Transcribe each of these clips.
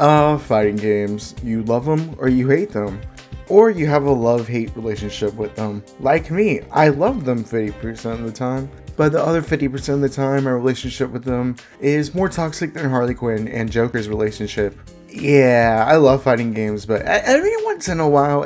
Fighting games. You love them or you hate them. Or you have a love-hate relationship with them. Like me, I love them 50% of the time. But the other 50% of the time, my relationship with them is more toxic than Harley Quinn and Joker's relationship. Yeah, I love fighting games, but every once in a while,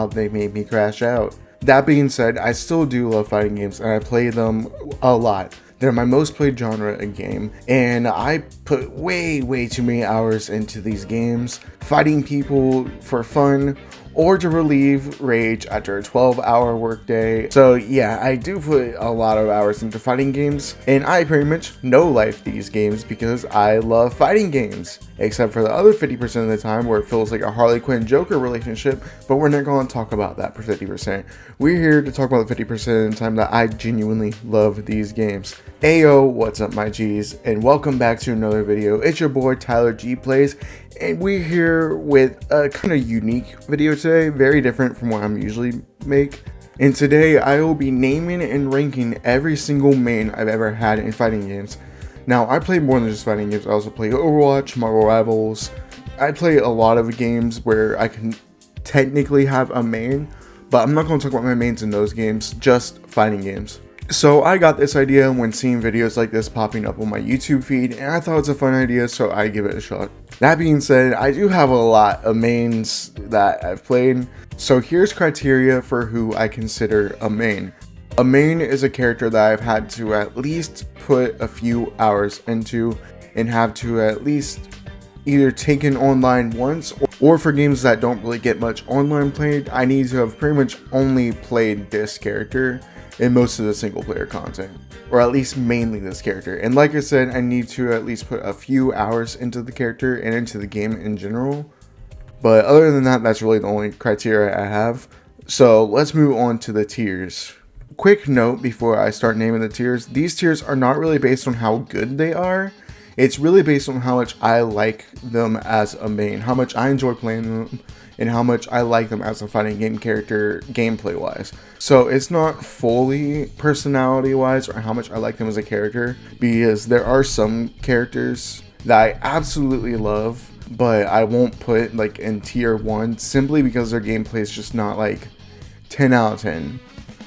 they make me crash out. That being said, I still do love fighting games, and I play them a lot. They're my most played genre in game, and I put way too many hours into these games, fighting people for fun, or to relieve rage after a 12-hour workday. So yeah, I do put a lot of hours into fighting games, and I pretty much no-life these games because I love fighting games. Except for the other 50% of the time where it feels like a Harley Quinn Joker relationship, but we're not going to talk about that for 50%. We're here to talk about the 50% of the time that I genuinely love these games. Ayo, what's up my G's, and welcome back to another video. It's your boy Tyler G Plays, and we're here with a kind of unique video today, very different from what I'm usually make. And today I will be naming and ranking every single main I've ever had in fighting games. Now, I play more than just fighting games. I also play Overwatch, Marvel Rivals. I play a lot of games where I can technically have a main, but I'm not going to talk about my mains in those games, just fighting games. So I got this idea when seeing videos like this popping up on my YouTube feed, and I thought it's a fun idea, so I give it a shot. That being said, I do have a lot of mains that I've played, so here's criteria for who I consider a main. A main is a character that I've had to at least put a few hours into and have to at least either taken online once, or for games that don't really get much online played, I need to have pretty much only played this character in most of the single player content, or at least mainly this character. And like I said, I need to at least put a few hours into the character and into the game in general. But other than that, that's really the only criteria I have. So let's move on to the tiers. Quick note before I start naming the tiers, these tiers are not really based on how good they are. It's really based on how much I like them as a main, how much I enjoy playing them, and how much I like them as a fighting game character gameplay wise. So it's not fully personality wise or how much I like them as a character, because there are some characters that I absolutely love, but I won't put like in tier 1 simply because their gameplay is just not like 10 out of 10.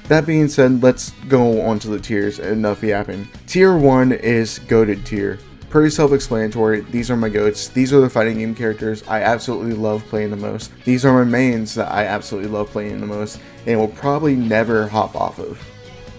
That being said, let's go on to the tiers. Enough yapping. Tier 1 is goated tier. Pretty self-explanatory. These are my goats. These are the fighting game characters I absolutely love playing the most. These are my mains that I absolutely love playing the most and will probably never hop off of.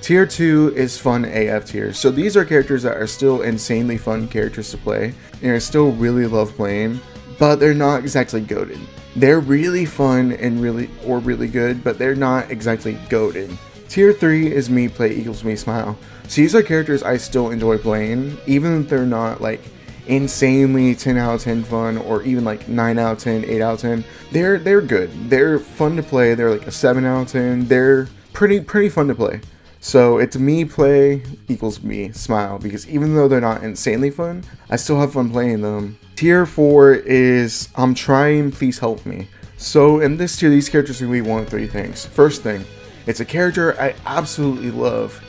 Tier 2 is fun AF tier. So these are characters that are still insanely fun characters to play and I still really love playing, but they're not exactly goated. They're really fun and really good, but they're not exactly goated. Tier 3 is me play equals me smile. So these are characters I still enjoy playing, even if they're not like insanely 10 out of 10 fun or even like 9 out of 10, 8 out of 10. They're good. They're fun to play. They're like a 7 out of 10. They're pretty fun to play. So it's me play equals me smile, because even though they're not insanely fun, I still have fun playing them. Tier 4 is I'm trying, please help me. So in this tier, these characters can be one of three things. First thing, it's a character I absolutely love,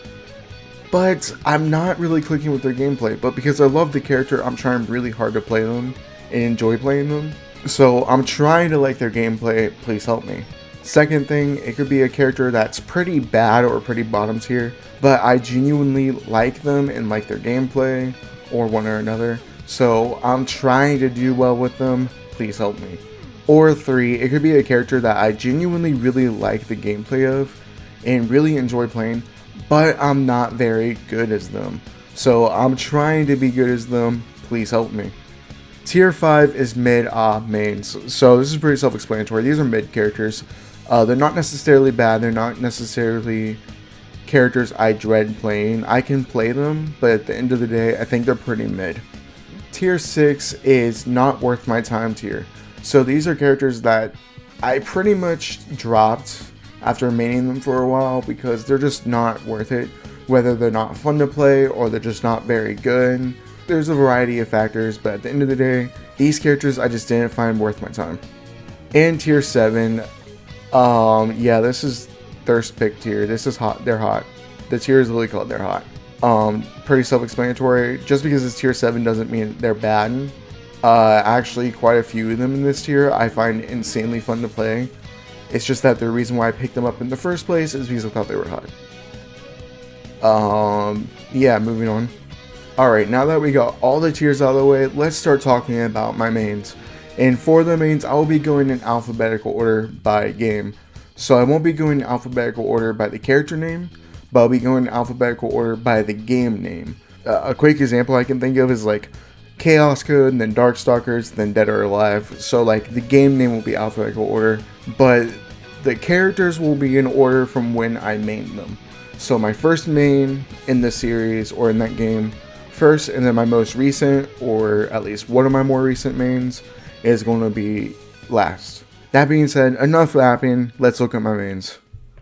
but I'm not really clicking with their gameplay. But because I love the character, I'm trying really hard to play them and enjoy playing them. So I'm trying to like their gameplay, please help me. Second thing, it could be a character that's pretty bad or pretty bottom tier, but I genuinely like them and like their gameplay, or one or another. So I'm trying to do well with them, please help me. Or 3, it could be a character that I genuinely really like the gameplay of and really enjoy playing, but I'm not very good as them. So I'm trying to be good as them, please help me. Tier 5 is mid mains. So this is pretty self-explanatory. These are mid characters. They're not necessarily bad, they're not necessarily characters I dread playing. I can play them, but at the end of the day, I think they're pretty mid. Tier 6 is not worth my time tier. So these are characters that I pretty much dropped after maining them for a while because they're just not worth it. Whether they're not fun to play or they're just not very good. There's a variety of factors, but at the end of the day, these characters I just didn't find worth my time. And tier 7, yeah, this is thirst pick tier. This is hot, they're hot. The tier is literally called they're hot. Pretty self-explanatory. Just because it's tier 7 doesn't mean they're bad. Actually, quite a few of them in this tier I find insanely fun to play. It's just that the reason why I picked them up in the first place is because I thought they were hot. Yeah, moving on. Alright, now that we got all the tiers out of the way, let's start talking about my mains. And for the mains, I will be going in alphabetical order by game. So I won't be going in alphabetical order by the character name, but I'll be going in alphabetical order by the game name. A quick example I can think of is like Chaos Code, and then Darkstalkers, then Dead or Alive. So like the game name will be alphabetical order, but the characters will be in order from when I main them. So my first main in the series or in that game first, and then my most recent, or at least one of my more recent mains, is going to be last. That being said, enough yapping, let's look at my mains.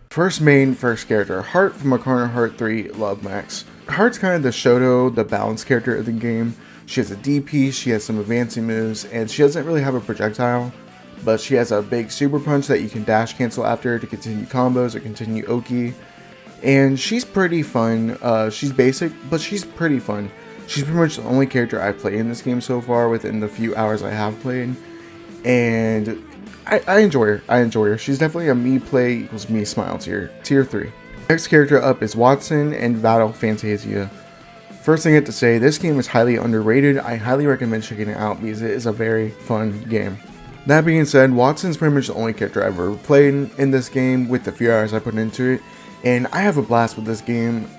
First main, first character, Heart from Kingdom Hearts 3 Love Max. Heart's kind of the Shoto, the balanced character of the game. She has a DP, she has some advancing moves, and she doesn't really have a projectile, but she has a big super punch that you can dash cancel after to continue combos or continue Oki. And she's pretty fun. She's basic, but she's pretty fun. She's pretty much the only character I've played in this game so far within the few hours I have played. And I enjoy her. She's definitely a me play equals me smile tier 3. Next character up is Watson and Battle Fantasia. First thing I have to say, this game is highly underrated. I highly recommend checking it out because it is a very fun game. That being said, Watson's pretty much the only character I've ever played in this game with the few hours I put into it. And I have a blast with this game,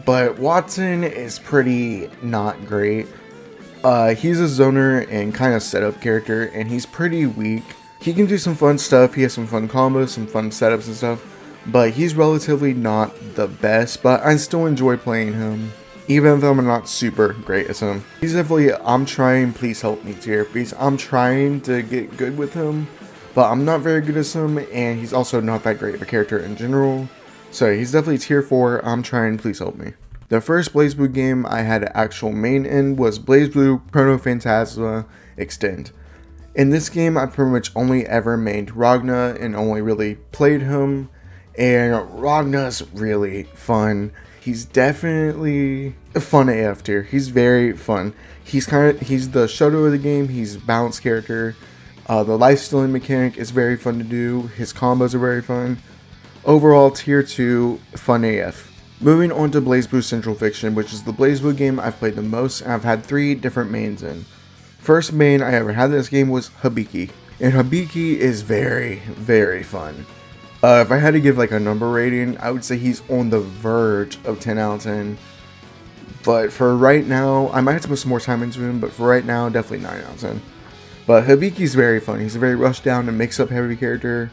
but Watson is pretty not great. He's a zoner and kind of setup character, and he's pretty weak. He can do some fun stuff, he has some fun combos, some fun setups and stuff, but he's relatively not the best, but I still enjoy playing him, even though I'm not super great as him. He's definitely, I'm trying, please help me tier, because I'm trying to get good with him, but I'm not very good as him, and he's also not that great of a character in general. So he's definitely tier 4, I'm trying, please help me. The first BlazBlue game I had an actual main in was BlazBlue Chrono Phantasma Extend. In this game, I pretty much only ever mained Ragna and only really played him, and Ragna's really fun. He's definitely a fun AF tier. He's very fun. He's the Shoto of the game. He's a balanced character. The life stealing mechanic is very fun to do. His combos are very fun. Overall, tier 2, fun AF. Moving on to BlazBlue Central Fiction, which is the BlazBlue game I've played the most, and I've had 3 different mains in. First main I ever had in this game was Hibiki, and Hibiki is very, very fun. If I had to give like a number rating, I would say he's on the verge of 10 out of 10. But for right now, I might have to put some more time into him, but for right now, definitely 9 out of 10. But Hibiki's very fun. He's a very rush down and mix up heavy character.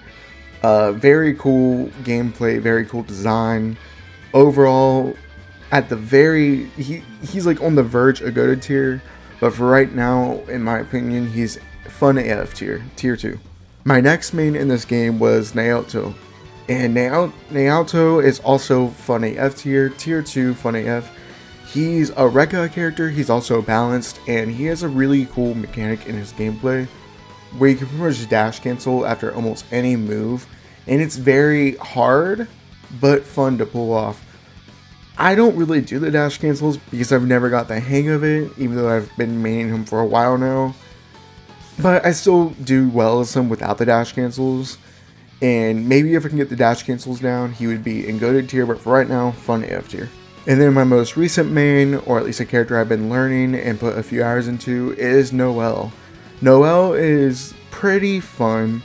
Very cool gameplay, very cool design. Overall, at the very, he's like on the verge of good tier. But for right now, in my opinion, he's fun AF tier 2. My next main in this game was Naoto. And Naoto is also fun AF tier 2 fun AF. He's a Rekka character, he's also balanced, and he has a really cool mechanic in his gameplay where you can pretty much dash cancel after almost any move, and it's very hard but fun to pull off. I don't really do the dash cancels because I've never got the hang of it, even though I've been maining him for a while now. But I still do well as him without the dash cancels, and maybe if I can get the dash cancels down, he would be in goated tier, but for right now, fun AF tier. And then my most recent main, or at least a character I've been learning and put a few hours into, is Noelle. Noelle is pretty fun.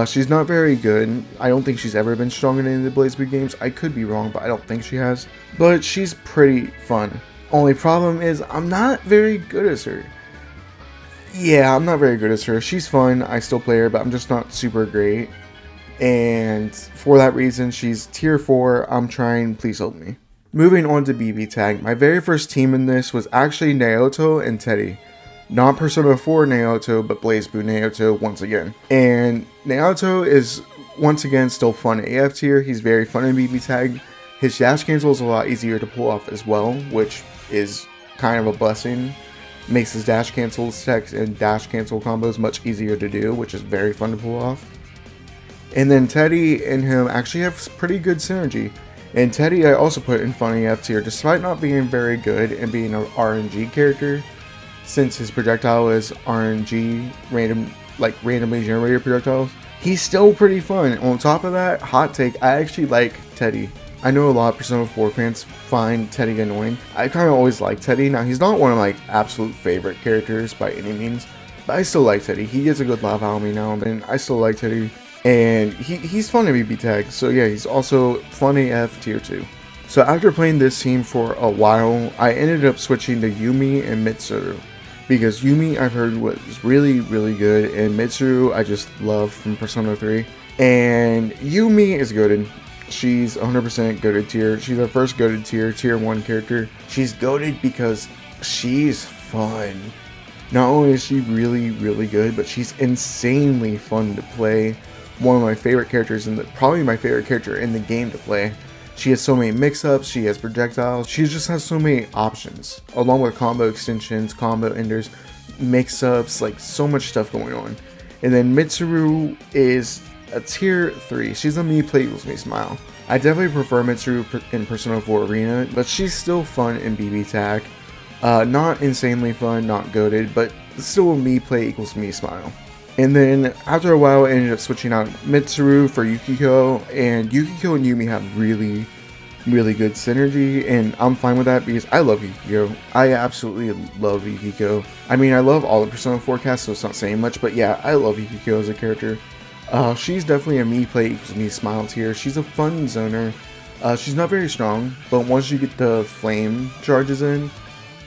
She's not very good. I don't think she's ever been strong in any of the BlazBlue games. I could be wrong, but I don't think she has. But she's pretty fun. Only problem is I'm not very good as her. Yeah, I'm not very good as her. She's fun. I still play her, but I'm just not super great. And for that reason, she's tier 4. I'm trying. Please help me. Moving on to BB Tag. My very first team in this was actually Naoto and Teddy. Not Persona 4 Naoto, but BlazBlue Naoto once again. And Naoto is once again still fun AF tier. He's very fun in BB Tag. His dash cancel is a lot easier to pull off as well, which is kind of a blessing. Makes his dash cancel attacks and dash cancel combos much easier to do, which is very fun to pull off. And then Teddy and him actually have pretty good synergy. And Teddy I also put in fun AF tier, despite not being very good and being an RNG character. since his projectile is RNG, randomly generated projectiles, he's still pretty fun. On top of that, hot take, I actually like Teddy. I know a lot of Persona 4 fans find Teddy annoying. I kind of always like Teddy. Now, he's not one of my absolute favorite characters by any means, but I still like Teddy. He gets a good laugh out of me now and then. I still like Teddy, and he's fun to BB tag. So yeah, he's also fun AF tier 2. So after playing this team for a while, I ended up switching to Yumi and Mitsuru, because Yumi I've heard was really, really good, and Mitsuru I just love from Persona 3. And Yumi is goated. She's 100% goated tier. She's our first goated tier 1 character. She's goated because she's fun. Not only is she really, really good, but she's insanely fun to play. One of my favorite characters, probably my favorite character in the game to play. She has so many mix-ups, she has projectiles, she just has so many options, along with combo extensions, combo enders, mix-ups, like so much stuff going on. And then Mitsuru is a tier 3. She's a me play equals me smile. I definitely prefer Mitsuru in Persona 4 Arena, but she's still fun in BB tag. Not insanely fun, not goated, but still a me play equals me smile. And then after a while I ended up switching out Mitsuru for Yukiko, and Yukiko and Yumi have really, really good synergy, and I'm fine with that because I love Yukiko. I absolutely love Yukiko. I mean, I love all the Persona 4 cast, so it's not saying much, but yeah, I love Yukiko as a character. She's definitely a me play equals me smile tier. She's a fun zoner. She's not very strong, but once you get the flame charges in,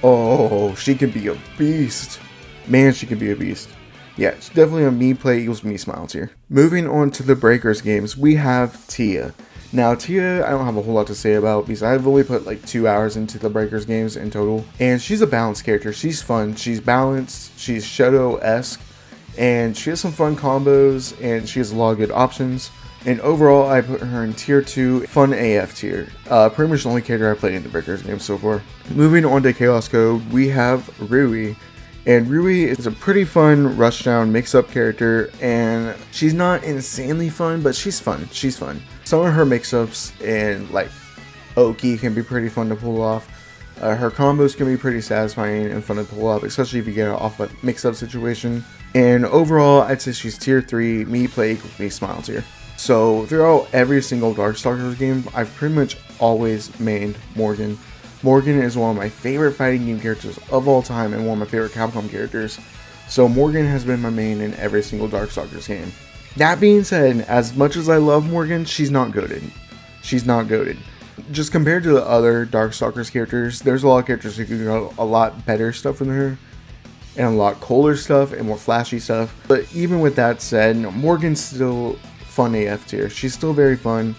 oh, she can be a beast. Man, she can be a beast. Yeah, it's definitely a me play equals me smile tier. Moving on to the Breakers games, we have Tia. Now, Tia, I don't have a whole lot to say about because I've only put like 2 hours into the Breakers games in total. And she's a balanced character. She's fun. She's balanced. She's Shoto-esque. And she has some fun combos, and she has a lot of good options. And overall, I put her in tier 2, fun AF tier. Pretty much the only character I played in the Breakers game so far. Moving on to Chaos Code, we have Rui. And Rui is a pretty fun rushdown mix-up character, and she's not insanely fun, but she's fun. She's fun. Some of her mix-ups and like Oki can be pretty fun to pull off. Her combos can be pretty satisfying and fun to pull off, especially if you get off a mix-up situation. And overall, I'd say she's tier 3, me play equals me smile tier. So throughout every single Darkstalkers game, I've pretty much always mained Morgan. Morgan is one of my favorite fighting game characters of all time and one of my favorite Capcom characters. So Morgan has been my main in every single Darkstalkers game. That being said, as much as I love Morgan, she's not goated. She's not goated. Just compared to the other Darkstalkers characters, there's a lot of characters who can do a lot better stuff than her. And a lot cooler stuff and more flashy stuff. But even with that said, Morgan's still fun AF tier. She's still very fun.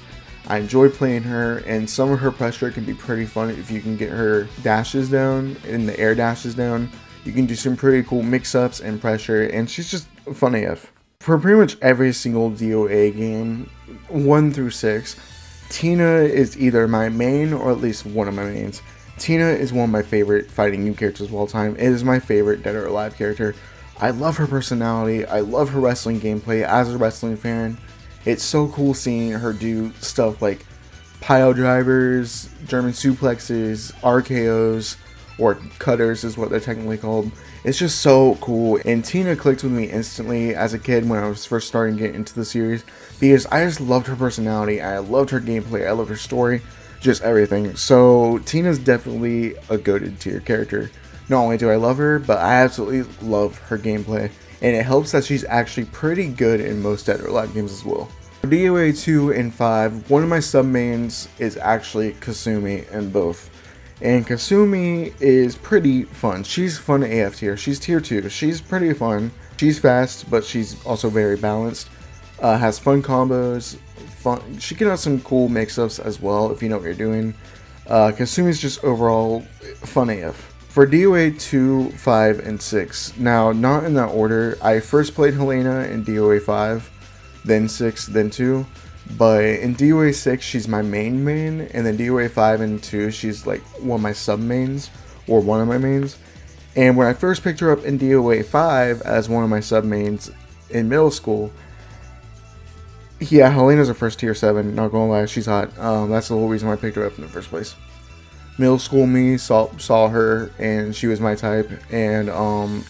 I enjoy playing her, and some of her pressure can be pretty fun if you can get her dashes down and the air dashes down. You can do some pretty cool mix-ups and pressure, and she's just fun AF. For pretty much every single DOA game, 1 through 6, Tina is either my main or at least one of my mains. Tina is one of my favorite fighting game characters of all time. It is my favorite Dead or Alive character. I love her personality. I love her wrestling gameplay as a wrestling fan. It's so cool seeing her do stuff like pile drivers, German suplexes, RKOs, or cutters is what they're technically called. It's just so cool, and Tina clicked with me instantly as a kid when I was first starting to get into the series because I just loved her personality, I loved her gameplay, I loved her story, just everything. So Tina's definitely a goated tier character. Not only do I love her, but I absolutely love her gameplay, and it helps that she's actually pretty good in most Dead or Alive games as well. For DOA 2 and 5, one of my sub-mains is actually Kasumi in both. And Kasumi is pretty fun. She's fun AF tier. She's tier 2. She's pretty fun. She's fast, but she's also very balanced. Has fun combos. Fun. She can have some cool mix-ups as well if you know what you're doing. Kasumi's just overall fun AF. For DOA 2, 5, and 6, now not in that order, I first played Helena in DOA 5, then 6, then 2. But in DOA 6, she's my main, and then DOA 5 and 2, she's like one of my sub-mains, or one of my mains. And when I first picked her up in DOA 5 as one of my sub-mains in middle school, yeah, Helena's a first tier 7, not gonna lie, she's hot. That's the whole reason why I picked her up in the first place. Middle school me saw her and she was my type, and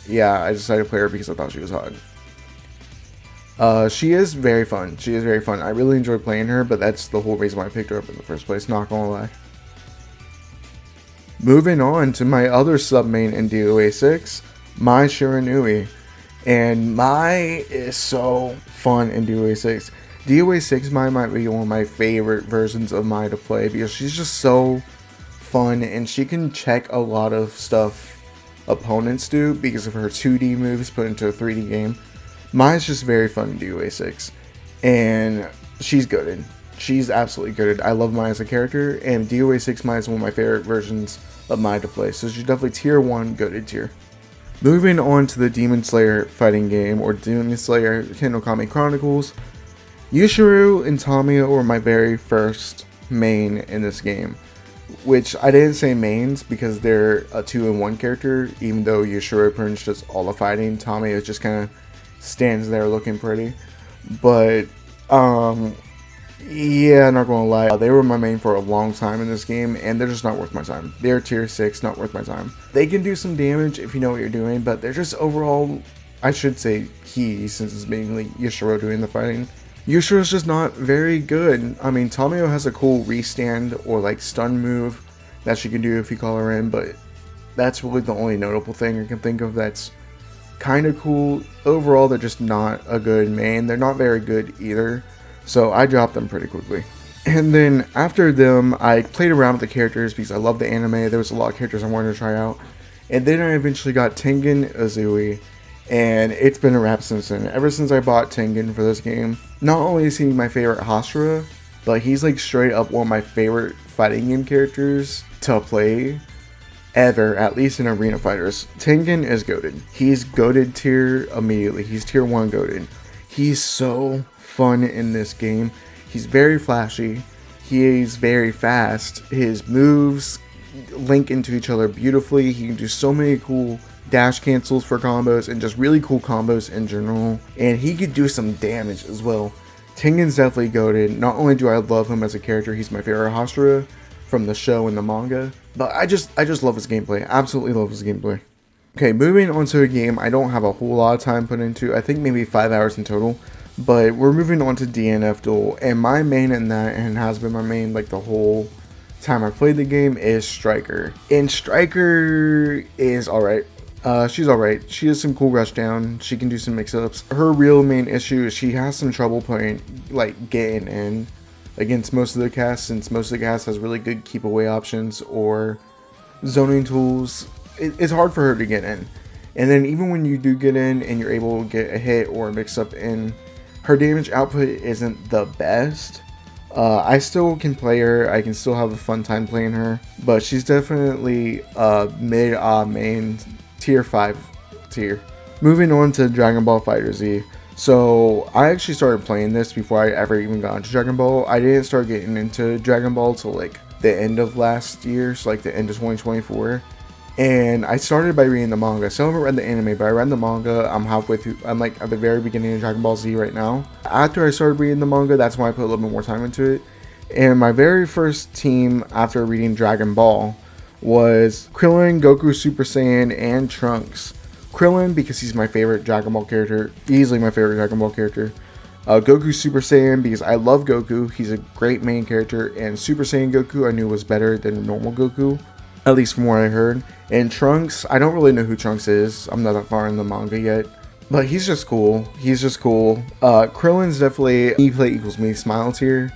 yeah, I decided to play her because I thought she was hot. She is very fun. She is very fun. I really enjoy playing her, but that's the whole reason why I picked her up in the first place, not gonna lie. Moving on to my other sub-main in DOA 6, Mai Shiranui. And Mai is so fun in DOA 6. DOA 6 Mai might be one of my favorite versions of Mai to play because she's just so fun and she can check a lot of stuff opponents do because of her 2D moves put into a 3D game. Mai is just very fun in DOA 6 and she's goated. She's absolutely goated. I love Mai as a character, and DOA 6 Mai is one of my favorite versions of Mai to play, so she's definitely tier 1 goated tier. Moving on to the Demon Slayer fighting game, or Demon Slayer Ken no Kami Chronicles, Yushiro and Tamiya were my very first main in this game, which I didn't say mains because they're a 2-in-1 character, even though Yushiro pretty much does all the fighting. Tamiya just kind of stands there looking pretty, but yeah, not gonna lie, they were my main for a long time in this game, and they're just not worth my time. They're tier 6, not worth my time. They can do some damage if you know what you're doing, but they're just overall, I should say he, since it's mainly Yushiro doing the fighting. Yushiro's just not very good. I mean, Tamiya has a cool restand or like stun move that she can do if you call her in, but that's really the only notable thing I can think of that's kind of cool. Overall, they're just not a good main. They're not very good either. So I dropped them pretty quickly. And then after them, I played around with the characters because I love the anime. There was a lot of characters I wanted to try out. And then I eventually got Tengen Uzui. And it's been a wrap since then. Ever since I bought Tengen for this game, not only is he my favorite Hashira, but he's like straight up one of my favorite fighting game characters to play ever, at least in Arena Fighters. Tengen is goated. He's goated tier immediately. He's tier 1 goated. He's so fun in this game. He's very flashy. He's very fast. His moves link into each other beautifully. He can do so many cool dash cancels for combos and just really cool combos in general. And he could do some damage as well. Tengen's definitely goated. Not only do I love him as a character, he's my favorite Hashira from the show and the manga, but I just love his gameplay. Absolutely love his gameplay. Okay, moving on to a game I don't have a whole lot of time put into. I think maybe 5 hours in total. But we're moving on to DNF Duel, and my main in that, and has been my main like the whole time I've played the game, is Striker. And Striker is alright. She's alright. She has some cool rush down. She can do some mix-ups. Her real main issue is she has some trouble getting in against most of the cast, since most of the cast has really good keep away options or zoning tools. It's hard for her to get in. And then even when you do get in and you're able to get a hit or a mix-up in, her damage output isn't the best. I still can play her. I can still have a fun time playing her. But she's definitely mid main tier 5 tier. Moving on to Dragon Ball FighterZ. So I actually started playing this before I ever even got into Dragon Ball. I didn't start getting into Dragon Ball till like the end of last year. So like the end of 2024. And I started by reading the manga. So I haven't read the anime, but I read the manga. I'm like at the very beginning of Dragon Ball Z right now. After I started reading the manga, that's when I put a little bit more time into it. And my very first team after reading Dragon Ball was Krillin, Goku Super Saiyan, and Trunks. Krillin because he's my favorite Dragon Ball character, easily my favorite Dragon Ball character. Goku Super Saiyan because I love Goku. He's a great main character, and Super Saiyan Goku I knew was better than normal Goku, at least from what I heard. And Trunks, I don't really know who Trunks is. I'm not that far in the manga yet. But he's just cool. Krillin's definitely me play equals me smile tier.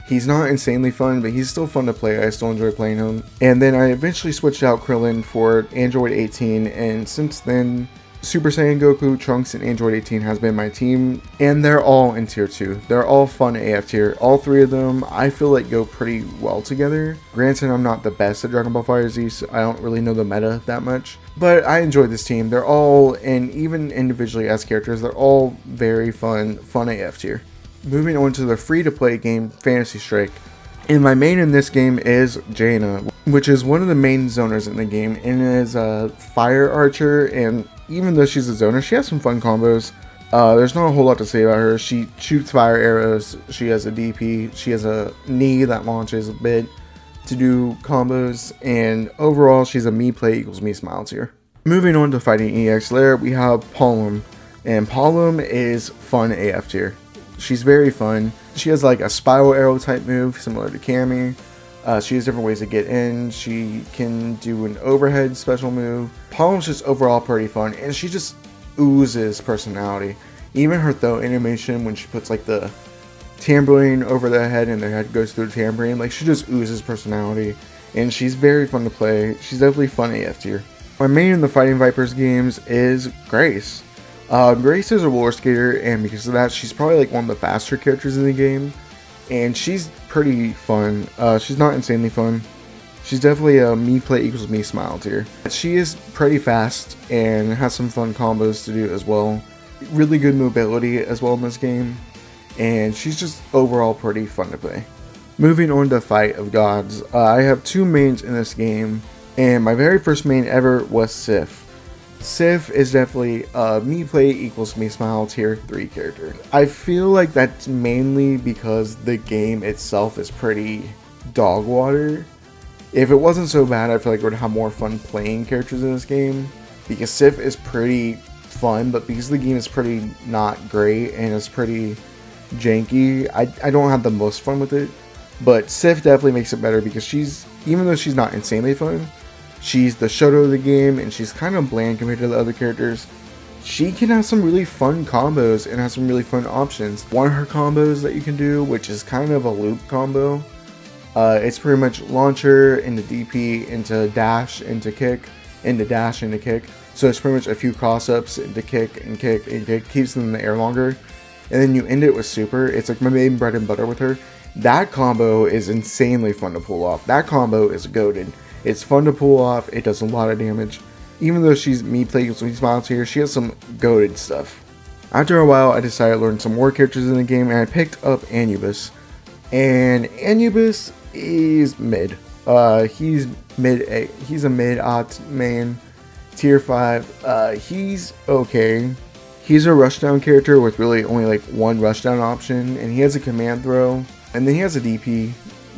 He's not insanely fun, but he's still fun to play. I still enjoy playing him. And then I eventually switched out Krillin for Android 18. And since then, Super Saiyan Goku, Trunks, and Android 18 has been my team, and they're all in tier 2. They're all fun AF tier. All three of them, I feel like go pretty well together. Granted, I'm not the best at Dragon Ball FighterZ, so I don't really know the meta that much, but I enjoy this team. They're all, and even individually as characters, they're all very fun AF tier. Moving on to the free-to-play game, Fantasy Strike. And my main in this game is Jaina, which is one of the main zoners in the game, and is a fire archer, and even though she's a zoner, she has some fun combos. There's not a whole lot to say about her. She shoots fire arrows, she has a DP, she has a knee that launches a bit, to do combos, and overall she's a me play equals me smile tier. Moving on to fighting EX layer, we have Palom, and Palom is fun AF tier. She's very fun. She has like a spiral arrow type move similar to Cammy. She has different ways to get in. She can do an overhead special move. Palom's just overall pretty fun, and she just oozes personality. Even her throw animation when she puts like the tambourine over their head and their head goes through the tambourine, like she just oozes personality, and she's very fun to play. She's definitely fun AF tier. My main in the Fighting Vipers games is Grace. Grace is a roller skater, and because of that, she's probably like one of the faster characters in the game, and she's pretty fun. She's not insanely fun. She's definitely a me play equals me smile tier. She is pretty fast and has some fun combos to do as well. Really good mobility as well in this game, and she's just overall pretty fun to play. Moving on to Fight of Gods, I have two mains in this game. And my very first main ever was Sif. Sif is definitely a me play equals me smile tier 3 character. I feel like that's mainly because the game itself is pretty dog water. If it wasn't so bad, I feel like I would have more fun playing characters in this game. Because Sif is pretty fun, but because the game is pretty not great and it's pretty janky, I don't have the most fun with it. But Sif definitely makes it better because even though she's not insanely fun, she's the Shoto of the game, and she's kind of bland compared to the other characters. She can have some really fun combos and have some really fun options. One of her combos that you can do, which is kind of a loop combo, it's pretty much launcher into DP, into dash, into kick, into dash, into kick. So it's pretty much a few cross-ups into kick and kick and kick, keeps them in the air longer. And then you end it with super. It's like my main bread and butter with her. That combo is insanely fun to pull off. That combo is goated. It's fun to pull off, it does a lot of damage. Even though she's me playing with me smiles here, she has some goated stuff. After a while, I decided to learn some more characters in the game, and I picked up Anubis. And Anubis is mid. He's a mid-ot main, tier 5. He's okay. He's a rushdown character with really only like one rushdown option, and he has a command throw, and then he has a DP,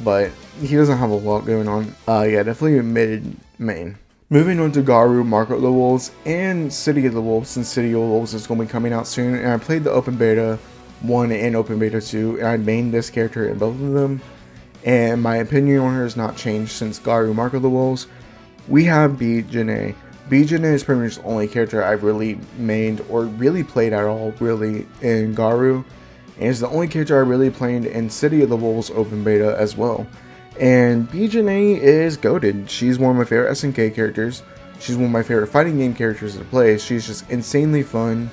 but he doesn't have a lot going on. Yeah, definitely a mid main. Moving on to Garou, Mark of the Wolves, and City of the Wolves, since City of the Wolves is going to be coming out soon, and I played the Open Beta 1 and Open Beta 2, and I mained this character in both of them, and my opinion on her has not changed since Garou, Mark of the Wolves. We have B. Janae. B. Janae is pretty much the only character I've really mained or really played at all, really, in Garou, and it's the only character I really played in City of the Wolves Open Beta as well. And B. Janae is goated. She's one of my favorite SNK characters. She's one of my favorite fighting game characters to play. She's just insanely fun.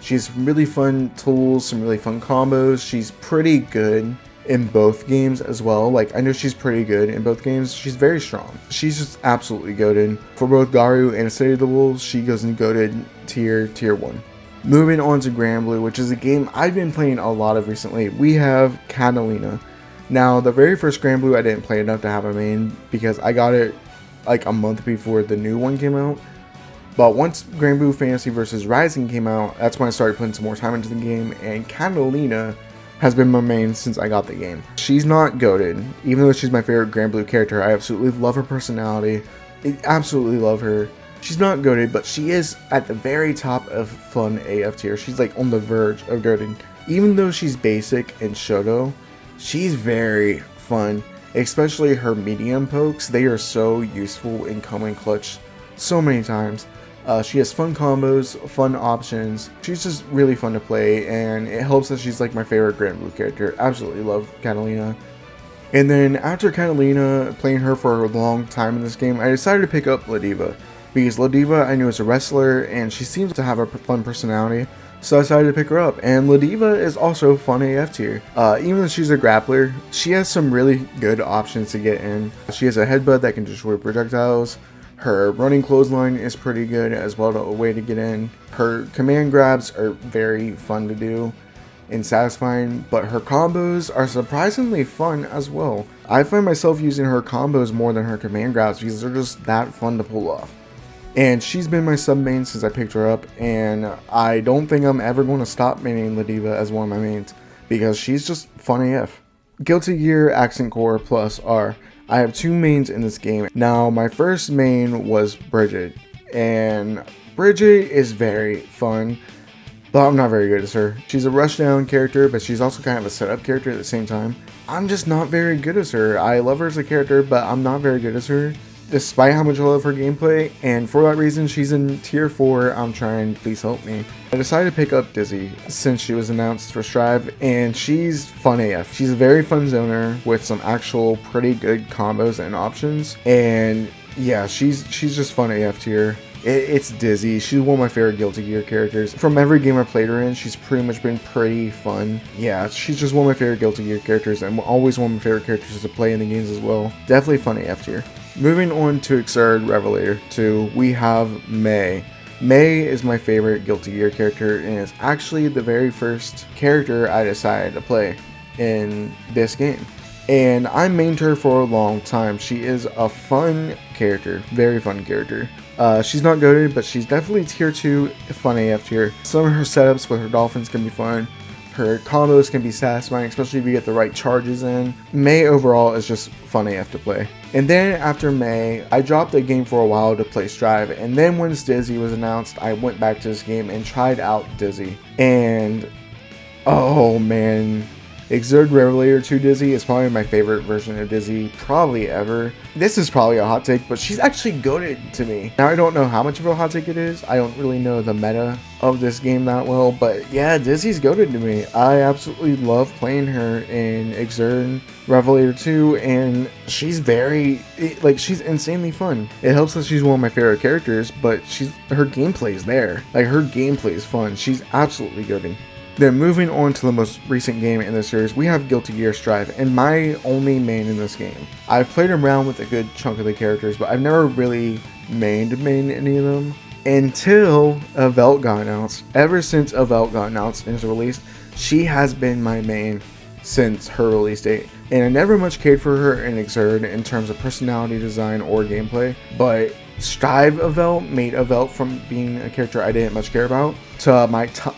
She has really fun tools, some really fun combos. She's pretty good in both games as well. Like, I know she's pretty good in both games. She's very strong. She's just absolutely goated. For both Garou and City of the Wolves, she goes in goated tier 1. Moving on to Granblue, which is a game I've been playing a lot of recently. We have Catalina. Now, the very first Granblue I didn't play enough to have a main because I got it like a month before the new one came out. But once Granblue Fantasy vs. Rising came out, that's when I started putting some more time into the game, and Catalina has been my main since I got the game. She's not goated, even though she's my favorite Granblue character. I absolutely love her personality. I absolutely love her. She's not goated, but she is at the very top of fun AF tier. She's like on the verge of goated. Even though she's basic and Shoto, she's very fun, especially her medium pokes. They are so useful in coming clutch so many times. She has fun combos, fun options. She's just really fun to play, and it helps that she's like my favorite Granblue character. Absolutely love Catalina. And then after Catalina, playing her for a long time in this game, I decided to pick up Ladiva. Because Ladiva I knew is a wrestler, and she seems to have a fun personality. So I decided to pick her up, and Ladiva is also fun AF tier. Even though she's a grappler, she has some really good options to get in. She has a headbutt that can destroy projectiles. Her running clothesline is pretty good as well, a way to get in. Her command grabs are very fun to do and satisfying, but her combos are surprisingly fun as well. I find myself using her combos more than her command grabs because they're just that fun to pull off. And she's been my sub main since I picked her up, and I don't think I'm ever going to stop maining Ladiva as one of my mains because she's just fun AF. Guilty Gear Accent Core Plus R. I have two mains in this game. Now, my first main was Bridget, and Bridget is very fun, but I'm not very good as her. She's a rushdown character, but she's also kind of a setup character at the same time. I'm just not very good as her. I love her as a character, but I'm not very good as her, despite how much I love her gameplay, and for that reason, she's in tier 4. I'm trying, please help me. I decided to pick up Dizzy since she was announced for Strive, and she's fun AF. She's a very fun zoner with some actual pretty good combos and options, and yeah, she's just fun AF tier. It's Dizzy. She's one of my favorite Guilty Gear characters. From every game I played her in, she's pretty much been pretty fun. Yeah, she's just one of my favorite Guilty Gear characters, and always one of my favorite characters to play in the games as well. Definitely fun AF tier. Moving on to Xrd Revelator 2, we have Mei. Mei is my favorite Guilty Gear character, and it's actually the very first character I decided to play in this game. And I mained her for a long time. She is a fun character, very fun character. She's not goated, but she's definitely tier 2, fun AF tier. Some of her setups with her dolphins can be fun. Her combos can be satisfying, especially if you get the right charges in. Mei overall is just fun AF to play. And then after Mei, I dropped the game for a while to play Strive, and then once Dizzy was announced, I went back to this game and tried out Dizzy. And oh man, Xrd Revelator 2 Dizzy is probably my favorite version of Dizzy probably ever. This is probably a hot take, but she's actually goated to me. Now I don't know how much of a hot take it is. I don't really know the meta of this game that well, but yeah, Dizzy's goated to me. I absolutely love playing her in Xrd Revelator 2, and she's she's insanely fun. It helps that she's one of my favorite characters, but her gameplay is there. Like, her gameplay is fun. She's absolutely goated. Then moving on to the most recent game in this series, we have Guilty Gear Strive, and my only main in this game. I've played around with a good chunk of the characters, but I've never really mained any of them until Yveltal got announced. Ever since Yveltal got announced and was released, she has been my main since her release date. And I never much cared for her in Xrd in terms of personality design or gameplay, but Strive Yveltal made Yveltal from being a character I didn't much care about to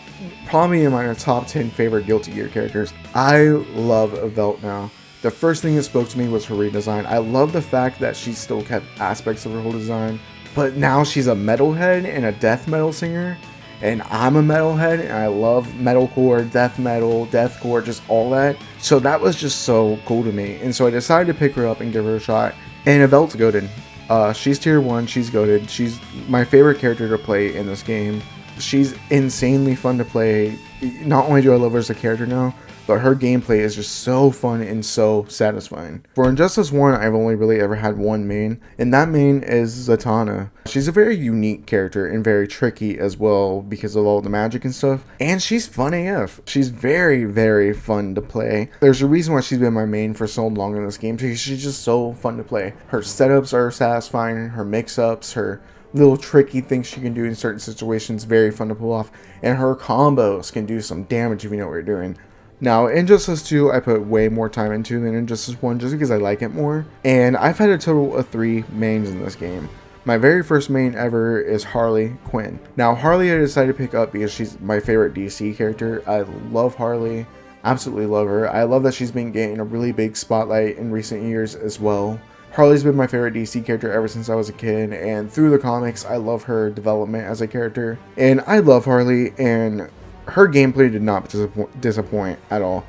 probably in my top 10 favorite Guilty Gear characters. I love Yveltal now. The first thing that spoke to me was her redesign. I love the fact that she still kept aspects of her whole design, but now she's a metalhead and a death metal singer, and I'm a metalhead and I love metalcore, death metal, deathcore, just all that. So that was just so cool to me, and so I decided to pick her up and give her a shot. And Yveltal's goated. She's tier 1, she's goated. She's my favorite character to play in this game. She's insanely fun to play. Not only do I love her as a character now, but her gameplay is just so fun and so satisfying. For Injustice 1, I've only really ever had one main, and that main is Zatanna. She's a very unique character and very tricky as well because of all the magic and stuff, and she's fun AF. She's very, very fun to play. There's a reason why she's been my main for so long in this game, because she's just so fun to play. Her setups are satisfying, her mix-ups, her little tricky things she can do in certain situations, very fun to pull off, and her combos can do some damage if you know what you're doing. Now, Injustice 2 I put way more time into than Injustice 1 just because I like it more, and I've had a total of 3 mains in this game. My very first main ever is Harley Quinn. Now, Harley I decided to pick up because she's my favorite DC character. I love Harley, absolutely love her. I love that she's been getting a really big spotlight in recent years as well. Harley's been my favorite DC character ever since I was a kid, and through the comics, I love her development as a character. And I love Harley, and her gameplay did not disappoint at all.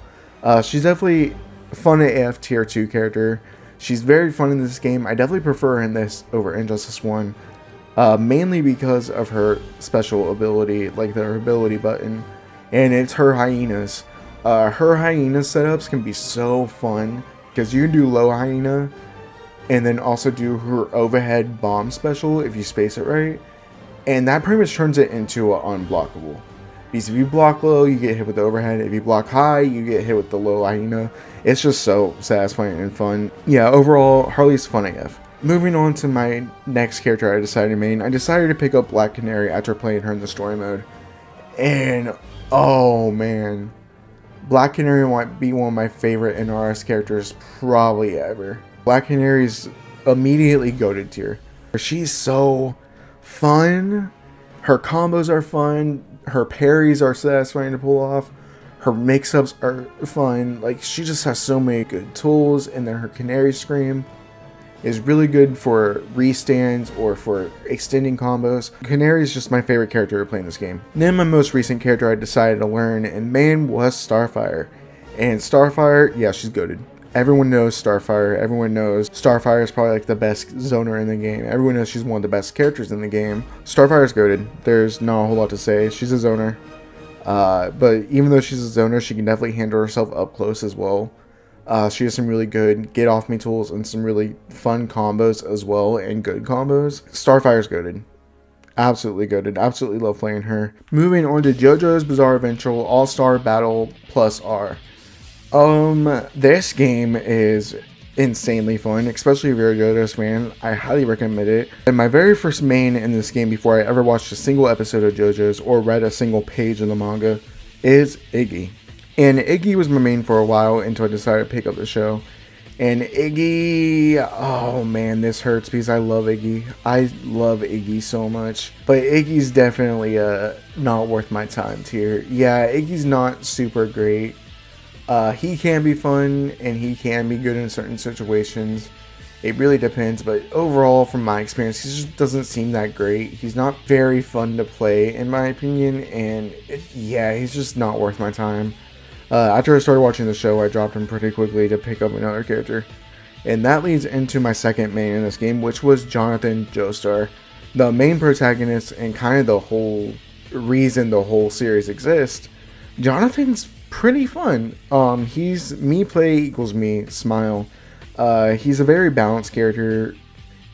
She's definitely fun AF tier 2 character. She's very fun in this game. I definitely prefer her in this over Injustice 1, mainly because of her special ability, like her ability button, and it's her hyenas. Her hyena setups can be so fun, because you can do low hyena, and then also do her overhead bomb special if you space it right, and that pretty much turns it into an unblockable. Because if you block low, you get hit with the overhead. If you block high, you get hit with the low hyena. It's just so satisfying and fun. Yeah, overall, Harley's fun AF. Moving on to my next character I decided to main, I decided to pick up Black Canary after playing her in the story mode. And, oh man, Black Canary might be one of my favorite NRS characters probably ever. Black Canary's immediately goated tier. She's so fun. Her combos are fun. Her parries are satisfying to pull off. Her mix-ups are fun. Like, she just has so many good tools. And then her Canary Scream. is really good for restands or for extending combos. Canary is just my favorite character to play in this game. Then my most recent character I decided to learn and main was Starfire. And Starfire, yeah, she's goated. Everyone knows Starfire. Everyone knows Starfire is probably like the best zoner in the game. Everyone knows she's one of the best characters in the game. Starfire is goated. There's not a whole lot to say. She's a zoner. But even though she's a zoner, she can definitely handle herself up close as well. She has some really good get off me tools and some really fun combos as well, and good combos. Starfire's goated. Absolutely goated. Absolutely love playing her. Moving on to JoJo's Bizarre Adventure All-Star Battle Plus R. This game is insanely fun, especially if you're a JoJo's fan. I highly recommend it. And my very first main in this game before I ever watched a single episode of JoJo's or read a single page of the manga is Iggy. And Iggy was my main for a while until I decided to pick up the show. And Iggy, oh man, this hurts because I love Iggy. I love Iggy so much. But Iggy's definitely not worth my time tier. Yeah, Iggy's not super great. He can be fun and he can be good in certain situations. It really depends, but overall from my experience, he just doesn't seem that great. He's not very fun to play in my opinion, and yeah, he's just not worth my time. After I started watching the show, I dropped him pretty quickly to pick up another character. And that leads into my second main in this game, which was Jonathan Joestar. The main protagonist and kind of the whole reason the whole series exists. Jonathan's pretty fun. He's me play equals me smile. He's a very balanced character.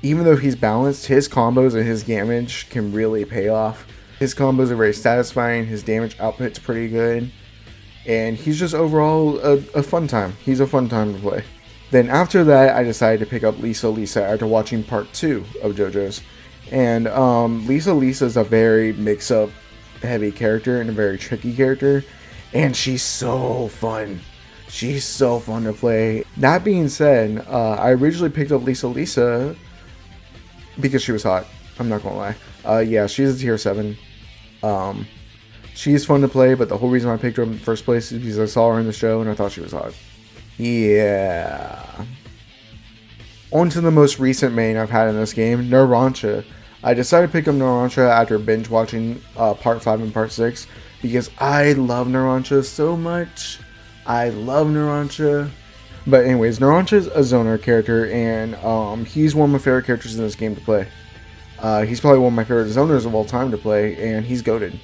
Even though he's balanced, his combos and his damage can really pay off. His combos are very satisfying. His damage output's pretty good. And he's just overall a fun time. He's a fun time to play. Then after that, I decided to pick up Lisa after watching part 2 of JoJo's. And Lisa is a very mix-up heavy character and a very tricky character. And she's so fun. She's so fun to play. That being said, I originally picked up Lisa because she was hot. I'm not gonna lie. Yeah, she's a tier 7. She's fun to play, but the whole reason I picked her up in the first place is because I saw her in the show and I thought she was hot. Yeah. On to the most recent main I've had in this game, Narancia. I decided to pick up Narancia after binge watching part 5 and part 6 because I love Narancia so much. I love Narancia. But anyways, Narancia's a zoner character, and he's one of my favorite characters in this game to play. He's probably one of my favorite zoners of all time to play, and he's goated.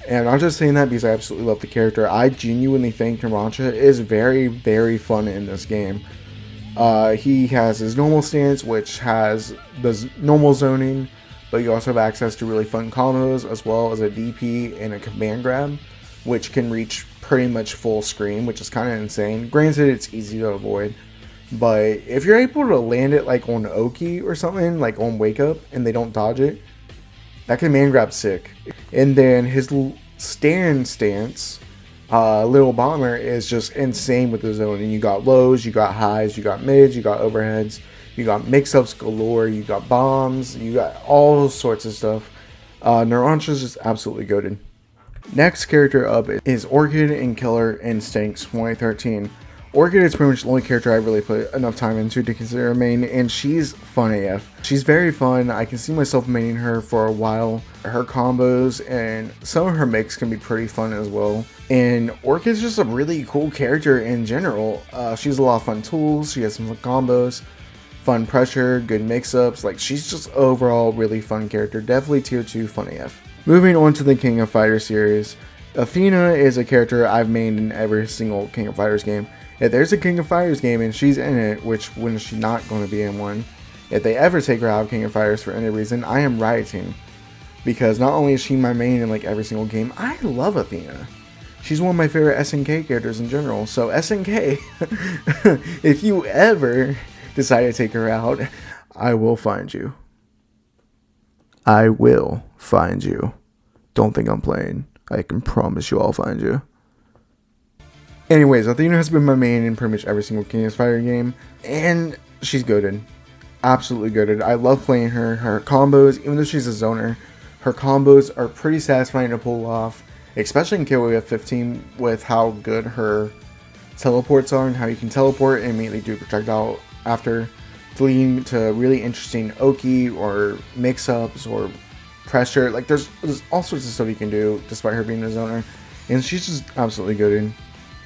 And I'm not just saying that because I absolutely love the character. I genuinely think Narancia is very, very fun in this game. He has his normal stance, which has the normal zoning, but you also have access to really fun combos, as well as a DP and a command grab, which can reach pretty much full screen, which is kind of insane. Granted, it's easy to avoid, but if you're able to land it like on Oki or something, like on Wake Up, and they don't dodge it, that command grab's sick. And then his stance, Little Bomber, is just insane with the zone. And you got lows, you got highs, you got mids, you got overheads, you got mix-ups galore, you got bombs, you got all sorts of stuff. Narancia's just absolutely goated. Next character up is Orchid in Killer Instincts 2013. Orchid is pretty much the only character I really put enough time into to consider a main, and she's fun AF. She's very fun. I can see myself maining her for a while. Her combos and some of her mix can be pretty fun as well. And Orchid's just a really cool character in general. She has a lot of fun tools. She has some fun combos, fun pressure, good mix-ups. Like, she's just overall really fun character. Definitely tier 2 fun AF. Moving on to the King of Fighters series. Athena is a character I've mained in every single King of Fighters game. If there's a King of Fighters game and she's in it, which when is she not going to be in one? If they ever take her out of King of Fighters for any reason, I am rioting. Because not only is she my main in like every single game, I love Athena. She's one of my favorite SNK characters in general. So SNK, if you ever decide to take her out, I will find you. I will find you. Don't think I'm playing. I can promise you I'll find you. Anyways, Athena has been my main in pretty much every single King of Fighters game, and she's goated. Absolutely goated. I love playing her. Her combos, even though she's a zoner, her combos are pretty satisfying to pull off, especially in KOF 15 with how good her teleports are and how you can teleport and immediately do projectile after. leading to really interesting Oki or mix-ups or pressure. Like there's all sorts of stuff you can do despite her being a zoner, and she's just absolutely good.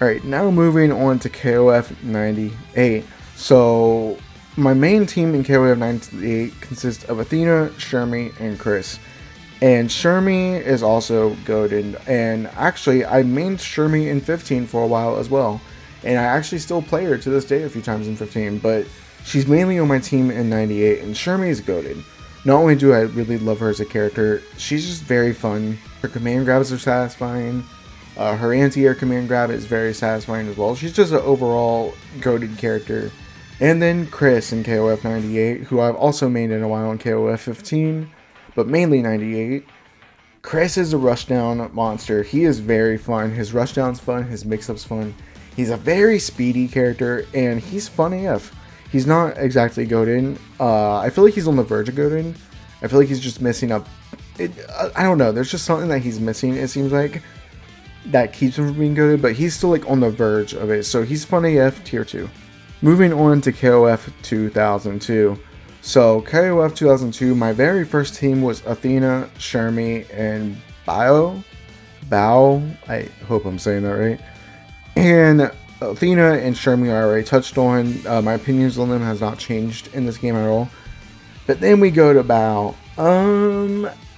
Alright, now moving on to KOF 98. So my main team in KOF 98 consists of Athena, Shermie, and Chris. And Shermie is also goated, and actually I mained Shermie in 15 for a while as well. And I actually still play her to this day a few times in 15, but she's mainly on my team in 98, and Shermie is goated. Not only do I really love her as a character, she's just very fun. Her command grabs are satisfying. Her anti-air command grab is very satisfying as well. She's just an overall goated character. And then Chris in KOF 98, who I've also mained in a while in KOF 15, but mainly 98. Chris is a rushdown monster. He is very fun. His rushdown's fun. His mix-up's fun. He's a very speedy character, and he's fun AF. He's not exactly goated. I feel like he's on the verge of goated. I feel like he's just missing up. I don't know. There's just something that he's missing, it seems like, that keeps him from being goated, but he's still like on the verge of it. So he's fun AF tier 2. Moving on to KOF 2002. So KOF 2002, my very first team was Athena, Shermie, and Bao. I hope I'm saying that right. And Athena and Shermie I already touched on. My opinions on them has not changed in this game at all. But then we go to Bao.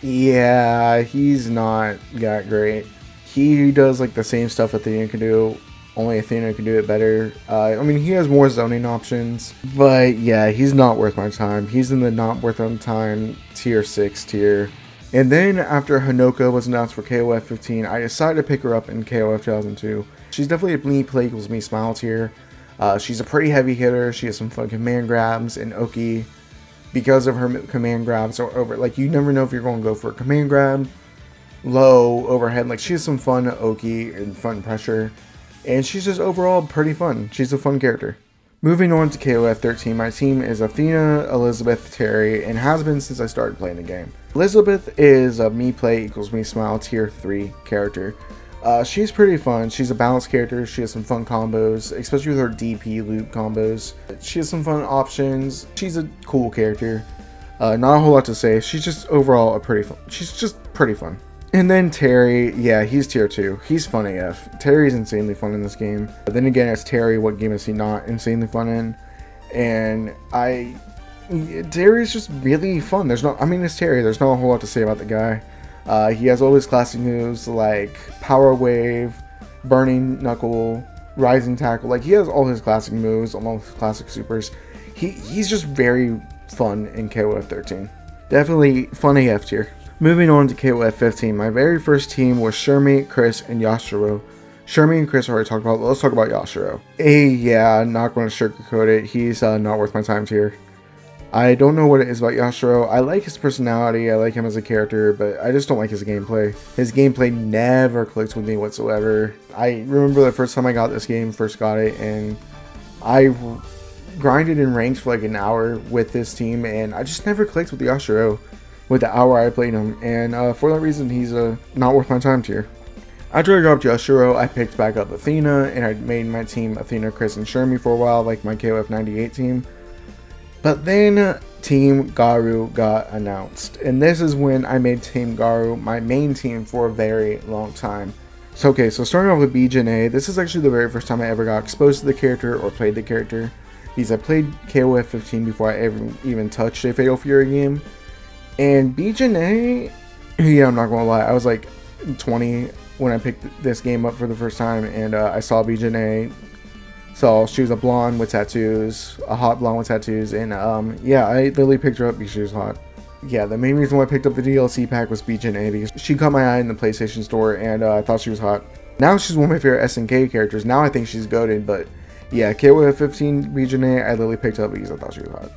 Yeah, he's not that great. He does like the same stuff Athena can do, only Athena can do it better. I mean, he has more zoning options, but yeah, he's not worth my time. He's in the not worth my time tier 6 tier. And then after Hinoka was announced for KOF 15, I decided to pick her up in KOF 2002. She's definitely a me play equals me smile tier. She's a pretty heavy hitter. She has some fun command grabs and Oki. Because of her command grabs or over, like you never know if you're going to go for a command grab, low, overhead. Like she has some fun Oki and fun pressure. And she's just overall pretty fun. She's a fun character. Moving on to KOF 13, my team is Athena, Elizabeth, Terry, and has been since I started playing the game. Elizabeth is a me play equals me smile tier 3 character. She's pretty fun. She's a balanced character. She has some fun combos, especially with her DP loop combos. She has some fun options. She's a cool character. Not a whole lot to say. She's just overall she's just pretty fun. And then Terry, yeah, he's tier 2. He's fun AF. Terry's insanely fun in this game. But then again, as Terry, what game is he not insanely fun in? And Terry's just really fun. It's Terry. There's not a whole lot to say about the guy. He has all his classic moves like Power Wave, Burning Knuckle, Rising Tackle. Like he has all his classic moves, all his classic supers. He's just very fun in KOF 13. Definitely fun AF tier. Moving on to KOF 15, my very first team was Shermie, Chris, and Yashiro. Shermie and Chris already talked about. Let's talk about Yashiro. Yeah, not going to sugarcoat it. He's not worth my time tier. I don't know what it is about Yashiro. I like his personality, I like him as a character, but I just don't like his gameplay. His gameplay never clicks with me whatsoever. I remember the first time I got this game, first got it, and I grinded in ranks for like an hour with this team, and I just never clicked with Yashiro with the hour I played him, and for that reason, he's not worth my time tier. After I dropped Yashiro, I picked back up Athena, and I made my team Athena, Chris, and Shermie for a while, like my KOF 98 team. But then Team Garu got announced, and this is when I made Team Garu my main team for a very long time. So starting off with BJNA, this is actually the very first time I ever got exposed to the character or played the character, because I played KOF 15 before I ever even touched a Fatal Fury game. And BJNA, yeah, I'm not gonna lie, I was like 20 when I picked this game up for the first time, and I saw BJNA. So she was a blonde with tattoos, a hot blonde with tattoos, and yeah, I literally picked her up because she was hot. Yeah, the main reason why I picked up the DLC pack was BJNA, because she caught my eye in the PlayStation Store, and I thought she was hot. Now she's one of my favorite SNK characters. Now I think she's goated, but yeah, KOF 15 BJNA, I literally picked up because I thought she was hot.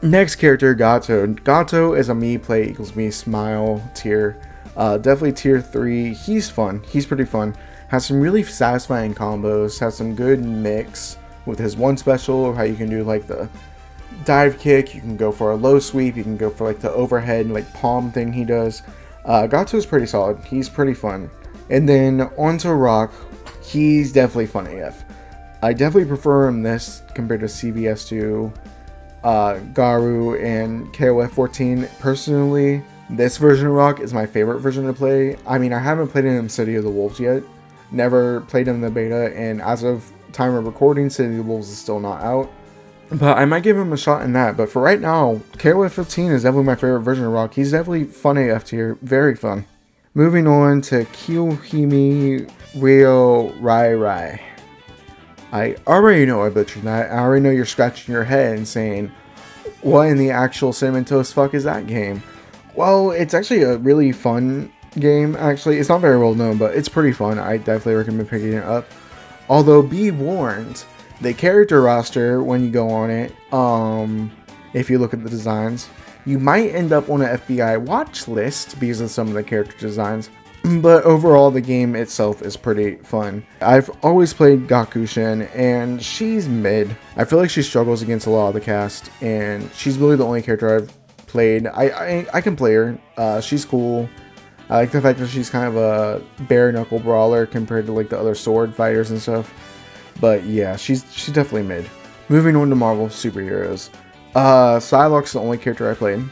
Next character, Gato. Gato is a me play equals me smile tier. Definitely tier 3. He's fun. He's pretty fun. Has some really satisfying combos, has some good mix with his one special, or how you can do like the dive kick, you can go for a low sweep, you can go for like the overhead like palm thing he does. Gato is pretty solid, he's pretty fun. And then onto Rock, he's definitely fun AF. I definitely prefer him this compared to CVS2. Garu and KOF 14. Personally, this version of Rock is my favorite version to play. I mean, I haven't played it in City of the Wolves yet. Never played in the beta, and as of time of recording, City of the Wolves is still not out. But I might give him a shot in that. But for right now, KOF 15 is definitely my favorite version of Rock. He's definitely fun AF tier. Very fun. Moving on to Kiyohime Ryo Rai Rai. I already know I butchered that. I already know you're scratching your head and saying, what in the actual Cinnamon Toast fuck is that game? Well, it's actually a really fun game, actually. It's not very well known, but it's pretty fun. I definitely recommend picking it up. Although, be warned, the character roster, when you go on it, if you look at the designs, you might end up on an FBI watch list because of some of the character designs. But overall, the game itself is pretty fun. I've always played Gakushin, and she's mid. I feel like she struggles against a lot of the cast, and she's really the only character I've played. I can play her. She's cool. I like the fact that she's kind of a bare knuckle brawler compared to like the other sword fighters and stuff. But yeah, she's definitely mid. Moving on to Marvel superheroes. Psylocke's the only character I played.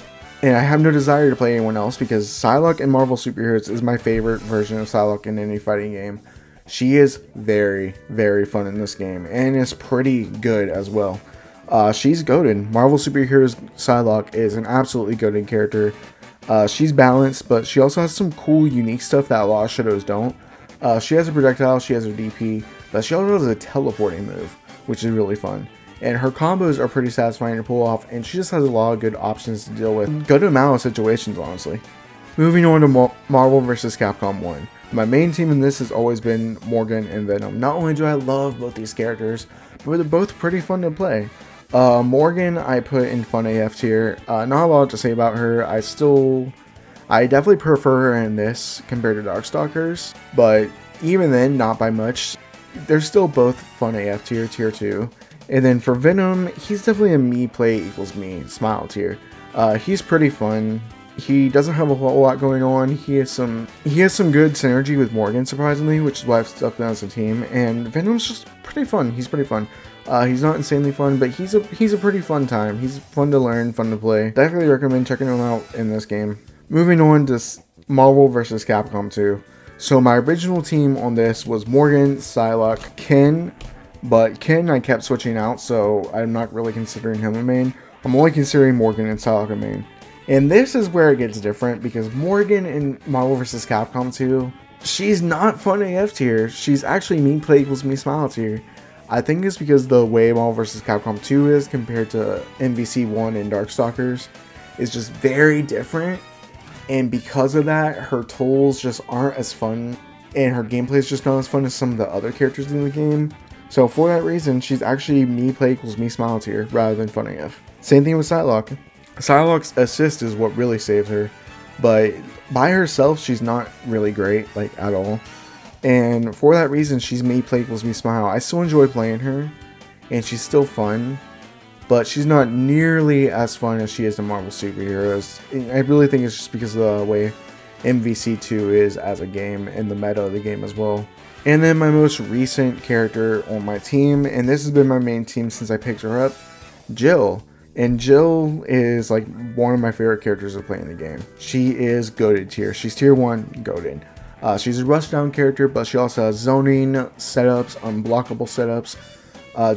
And I have no desire to play anyone else because Psylocke in Marvel Superheroes is my favorite version of Psylocke in any fighting game. She is very, very fun in this game and is pretty good as well. She's goated. Marvel Superheroes Psylocke is an absolutely goated character. She's balanced, but she also has some cool, unique stuff that a lot of Shadows don't. She has a projectile, she has her DP, but she also has a teleporting move, which is really fun. And her combos are pretty satisfying to pull off, and she just has a lot of good options to deal with good amount of situations, honestly. Moving on to Marvel vs. Capcom 1. My main team in this has always been Morgan and Venom. Not only do I love both these characters, but they're both pretty fun to play. Morgan I put in fun AF tier. Not a lot to say about her. I definitely prefer her in this compared to Darkstalkers, but even then, not by much. They're still both fun AF tier, tier 2. And then for Venom, he's definitely a me play equals me smile tier. He's pretty fun. He doesn't have a whole lot going on. He has some good synergy with Morgan, surprisingly, which is why I've stuck them as a team. And Venom's just pretty fun. He's pretty fun. He's not insanely fun, but he's a pretty fun time. He's fun to learn, fun to play. Definitely recommend checking him out in this game. Moving on to Marvel vs. Capcom 2. So my original team on this was Morgan, Psylocke, Ken. But Ken I kept switching out, so I'm not really considering him a main. I'm only considering Morgan and Psylocke a main. And this is where it gets different, because Morgan in Marvel vs. Capcom 2, she's not fun AF tier. She's actually me play equals me smile tier. I think it's because the way Marvel vs. Capcom 2 is compared to MVC 1 and Darkstalkers is just very different. And because of that, her tools just aren't as fun, and her gameplay is just not as fun as some of the other characters in the game. So for that reason, she's actually me play equals me smile tier rather than fun AF. Same thing with Psylocke. Psylocke's assist is what really saves her, but by herself, she's not really great, like at all. And for that reason, she's me play equals me smile. I still enjoy playing her, and she's still fun, but she's not nearly as fun as she is in Marvel Superheroes. I really think it's just because of the way MVC2 is as a game and the meta of the game as well. And then my most recent character on my team, and this has been my main team since I picked her up, Jill. And Jill is like one of my favorite characters to play in the game. She is goated tier. She's tier 1 goated. She's a rushdown character, but she also has zoning setups, unblockable setups.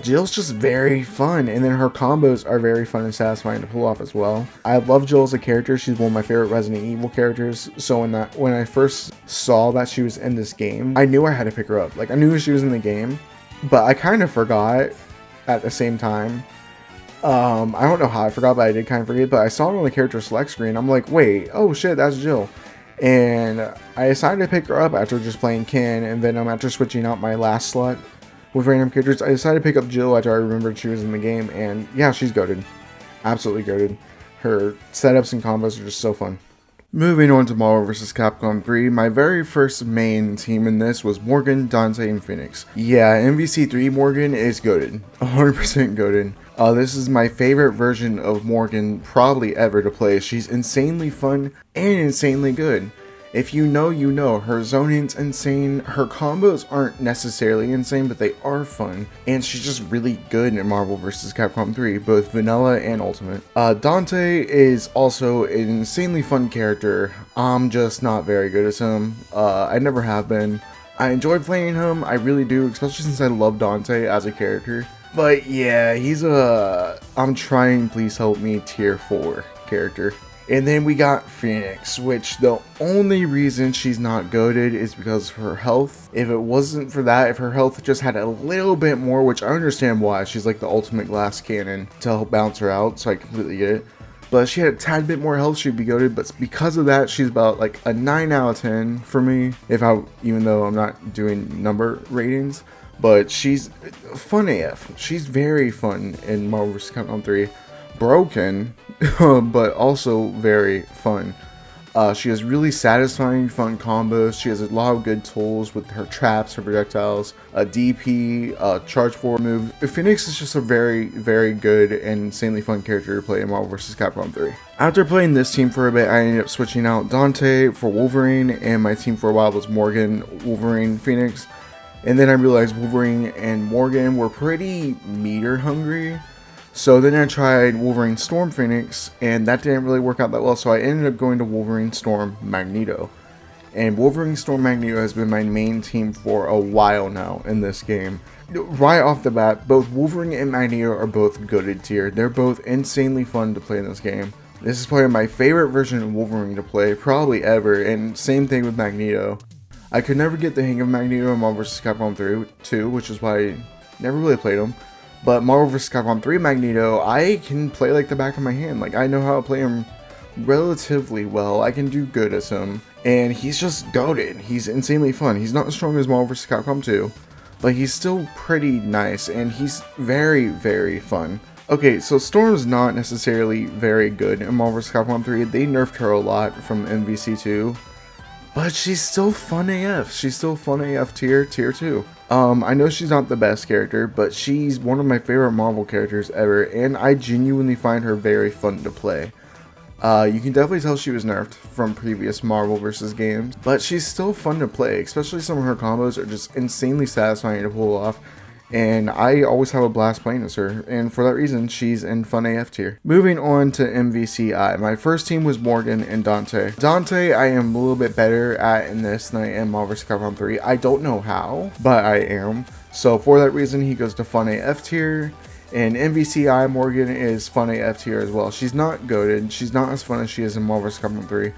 Jill's just very fun, and then her combos are very fun and satisfying to pull off as well. I love Jill as a character. She's one of my favorite Resident Evil characters, so when I first saw that she was in this game, I knew I had to pick her up. Like, I knew she was in the game, but I kind of forgot at the same time. I don't know how I forgot, but I did kind of forget, but I saw her on the character select screen. I'm like, wait, oh shit, that's Jill. And I decided to pick her up after just playing Ken, and then after switching out my last slot with random characters, I decided to pick up Jill after I remembered she was in the game, and yeah, she's goated. Absolutely goated. Her setups and combos are just so fun. Moving on to Marvel vs. Capcom 3, my very first main team in this was Morgan, Dante, and Phoenix. Yeah, MVC3 Morgan is goated. 100% goated. This is my favorite version of Morgan probably ever to play. She's insanely fun and insanely good. If you know, you know. Her zoning's insane. Her combos aren't necessarily insane, but they are fun. And she's just really good in Marvel vs. Capcom 3, both vanilla and ultimate. Dante is also an insanely fun character. I'm just not very good at him. I never have been. I enjoy playing him, I really do, especially since I love Dante as a character. But yeah, he's a I'm trying, please help me, tier 4 character. And then we got Phoenix, which the only reason she's not goated is because of her health. If it wasn't for that, if her health just had a little bit more, which I understand why, she's like the ultimate glass cannon to help bounce her out, so I completely get it. But if she had a tad bit more health, she'd be goated. But because of that, she's about like a 9 out of 10 for me, even though I'm not doing number ratings. But she's fun AF. She's very fun in Marvel vs. Capcom 3. Broken, but also very fun. She has really satisfying, fun combos. She has a lot of good tools with her traps, her projectiles, a DP, charge forward move. Phoenix is just a very, very good and insanely fun character to play in Marvel vs. Capcom 3. After playing this team for a bit, I ended up switching out Dante for Wolverine, and my team for a while was Morgan, Wolverine, Phoenix. And then I realized Wolverine and Morgan were pretty meter hungry. So then I tried Wolverine Storm Phoenix, and that didn't really work out that well, so I ended up going to Wolverine Storm Magneto. And Wolverine Storm Magneto has been my main team for a while now in this game. Right off the bat, both Wolverine and Magneto are both goated tier. They're both insanely fun to play in this game. This is probably my favorite version of Wolverine to play, probably ever, and same thing with Magneto. I could never get the hang of Magneto in Marvel vs. Capcom 2, which is why I never really played him. But Marvel vs. Capcom 3 Magneto, I can play like the back of my hand. Like, I know how to play him relatively well. I can do good as him. And he's just goated. He's insanely fun. He's not as strong as Marvel vs. Capcom 2, but he's still pretty nice, and he's very, very fun. Okay, so Storm's not necessarily very good in Marvel vs. Capcom 3. They nerfed her a lot from MVC 2. But she's still fun AF. She's still fun AF tier 2. I know she's not the best character, but she's one of my favorite Marvel characters ever, and I genuinely find her very fun to play. You can definitely tell she was nerfed from previous Marvel vs. games, but she's still fun to play, especially some of her combos are just insanely satisfying to pull off. And I always have a blast playing as her, and for that reason, she's in fun AF tier. Moving on to MVCI, my first team was Morgan and Dante. Dante I am a little bit better at in this than I am Marvel vs. Capcom 3. I don't know how, but I am. So for that reason, he goes to fun AF tier, and MVCI Morgan is fun AF tier as well. She's not goated, she's not as fun as she is in Marvel vs. Capcom 3,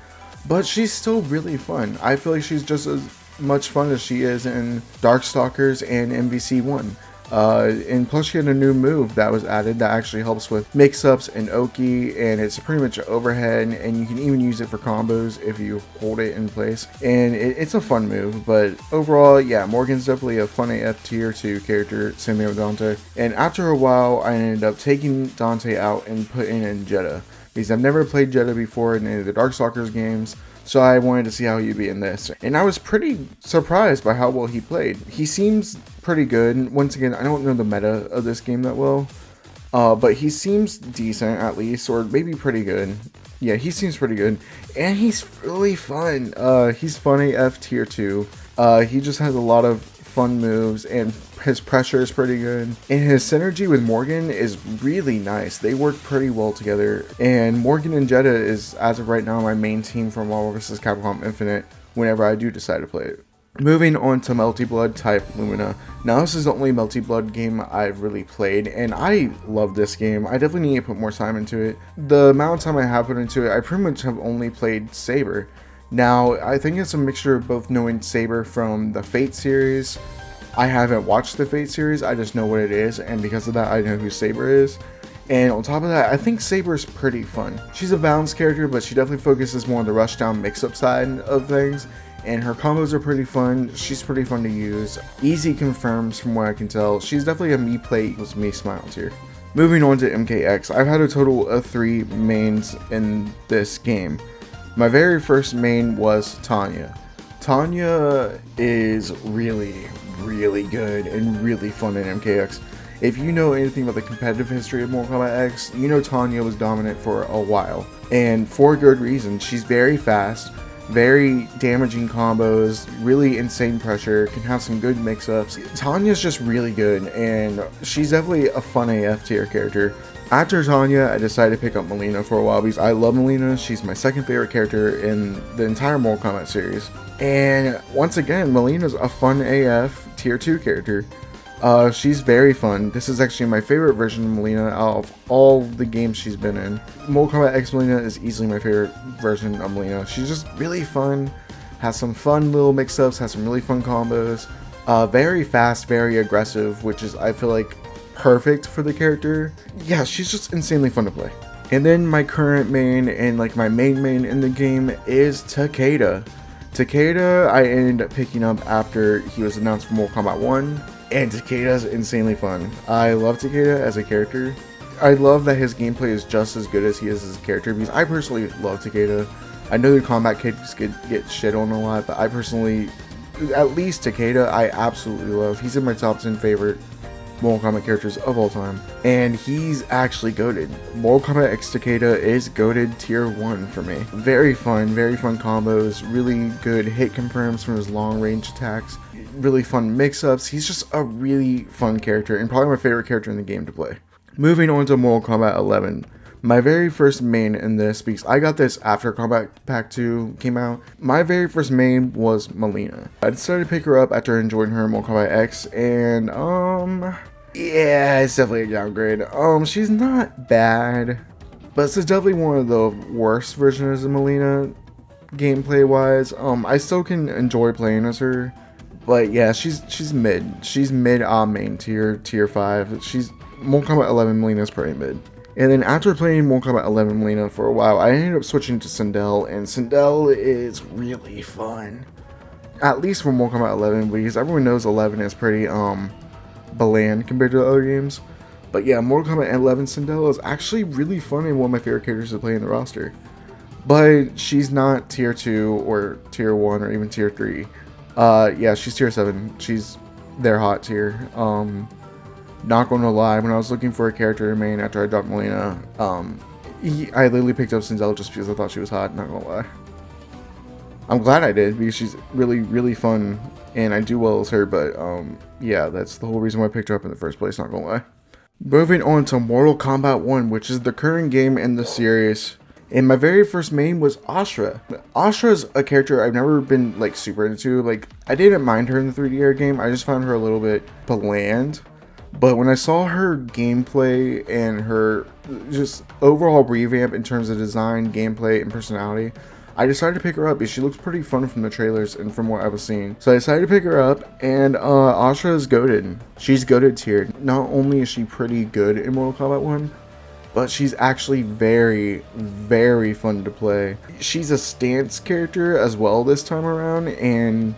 but she's still really fun. I feel like she's just as much fun as she is in Darkstalkers and MVC1. And plus she had a new move that was added that actually helps with mix-ups and Oki, and it's pretty much overhead, and you can even use it for combos if you hold it in place, and it's a fun move. But overall, yeah, Morgan's definitely a fun AF tier 2 character, same thing with Dante. And after a while, I ended up taking Dante out and putting in Jedha, because I've never played Jedha before in any of the Darkstalkers games. So I wanted to see how he'd be in this. And I was pretty surprised by how well he played. He seems pretty good. Once again, I don't know the meta of this game that well. But he seems decent at least, or maybe pretty good. Yeah, he seems pretty good. And he's really fun. He's fun AF tier 2. He just has a lot of fun moves, and his pressure is pretty good, and his synergy with Morgan is really nice. They work pretty well together, and Morgan and Jedha is, as of right now, my main team for Marvel vs. Capcom Infinite whenever I do decide to play it. Moving on to Melty Blood type Lumina. Now this is the only Melty Blood game I've really played, and I love this game. I definitely need to put more time into it. The amount of time I have put into it, I pretty much have only played Saber. Now, I think it's a mixture of both knowing Saber from the Fate series. I haven't watched the Fate series, I just know what it is, and because of that, I know who Saber is. And on top of that, I think Saber's pretty fun. She's a balanced character, but she definitely focuses more on the rushdown mix-up side of things, and her combos are pretty fun. She's pretty fun to use. Easy confirms from what I can tell. She's definitely a me play equals me smile tier. Moving on to MKX, I've had a total of 3 mains in this game. My very first main was Tanya. Tanya is really, really good and really fun in MKX. If you know anything about the competitive history of Mortal Kombat X, you know Tanya was dominant for a while. And for good reason. She's very fast. very damaging combos, really insane pressure, can have some good mix-ups. Tanya's just really good, and she's definitely a fun AF tier character. After Tanya, I decided to pick up Mileena for a while because I love Mileena. She's my second favorite character in the entire Mortal Kombat series. And once again, Mileena's a fun AF tier 2 character. She's very fun. This is actually my favorite version of Mileena out of all the games she's been in. Mortal Kombat X Mileena is easily my favorite version of Mileena. She's just really fun, has some fun little mix-ups, has some really fun combos. Very fast, very aggressive, which is, I feel like, perfect for the character. Yeah, she's just insanely fun to play. And then my current main and like my main in the game is Takeda. Takeda I ended up picking up after he was announced for Mortal Kombat 1. And Takeda's insanely fun. I love Takeda as a character. I love that his gameplay is just as good as he is as a character because I personally love Takeda. I know the combat kits get shit on a lot, but I personally, at least Takeda, I absolutely love. He's in my top 10 favorite Mortal Kombat characters of all time. And he's actually goated. Mortal Kombat X Takeda is goated tier 1 for me. Very fun combos, really good hit confirms from his long range attacks. Really fun mix-ups. He's just a really fun character and probably my favorite character in the game to play. Moving on to Mortal Kombat 11. My very first main in this, because I got this after Kombat Pack 2 came out, my very first main was Mileena. I decided to pick her up after enjoying her in Mortal Kombat X, and yeah, it's definitely a downgrade. She's not bad, but it's definitely one of the worst versions of Mileena gameplay wise. I still can enjoy playing as her. But yeah, she's mid. She's mid main tier 5. She's Mortal Kombat 11 Mileena's pretty mid. And then after playing Mortal Kombat 11 Mileena for a while, I ended up switching to Sindel, and Sindel is really fun. At least for Mortal Kombat 11, because everyone knows 11 is pretty bland compared to other games. But yeah, Mortal Kombat 11 Sindel is actually really fun and one of my favorite characters to play in the roster. But she's not tier 2 or tier 1 or even tier 3. Yeah, she's tier 7. She's their hot tier. Not gonna lie, when I was looking for a character to main after I dropped Mileena, I literally picked up Sindel just because I thought she was hot, not gonna lie. I'm glad I did, because she's really fun, and I do well as her, but, yeah, that's the whole reason why I picked her up in the first place, not gonna lie. Moving on to Mortal Kombat 1, which is the current game in the series. And my very first main was Ashrah. Ashrah's a character I've never been like super into. Like, I didn't mind her in the 3D era game. I just found her a little bit bland. But when I saw her gameplay and her just overall revamp in terms of design, gameplay, and personality, I decided to pick her up because she looks pretty fun from the trailers and from what I was seeing. So I decided to pick her up, and Ashrah is goated. She's goated tier. Not only is she pretty good in Mortal Kombat 1, but she's actually very fun to play. She's a stance character as well this time around, and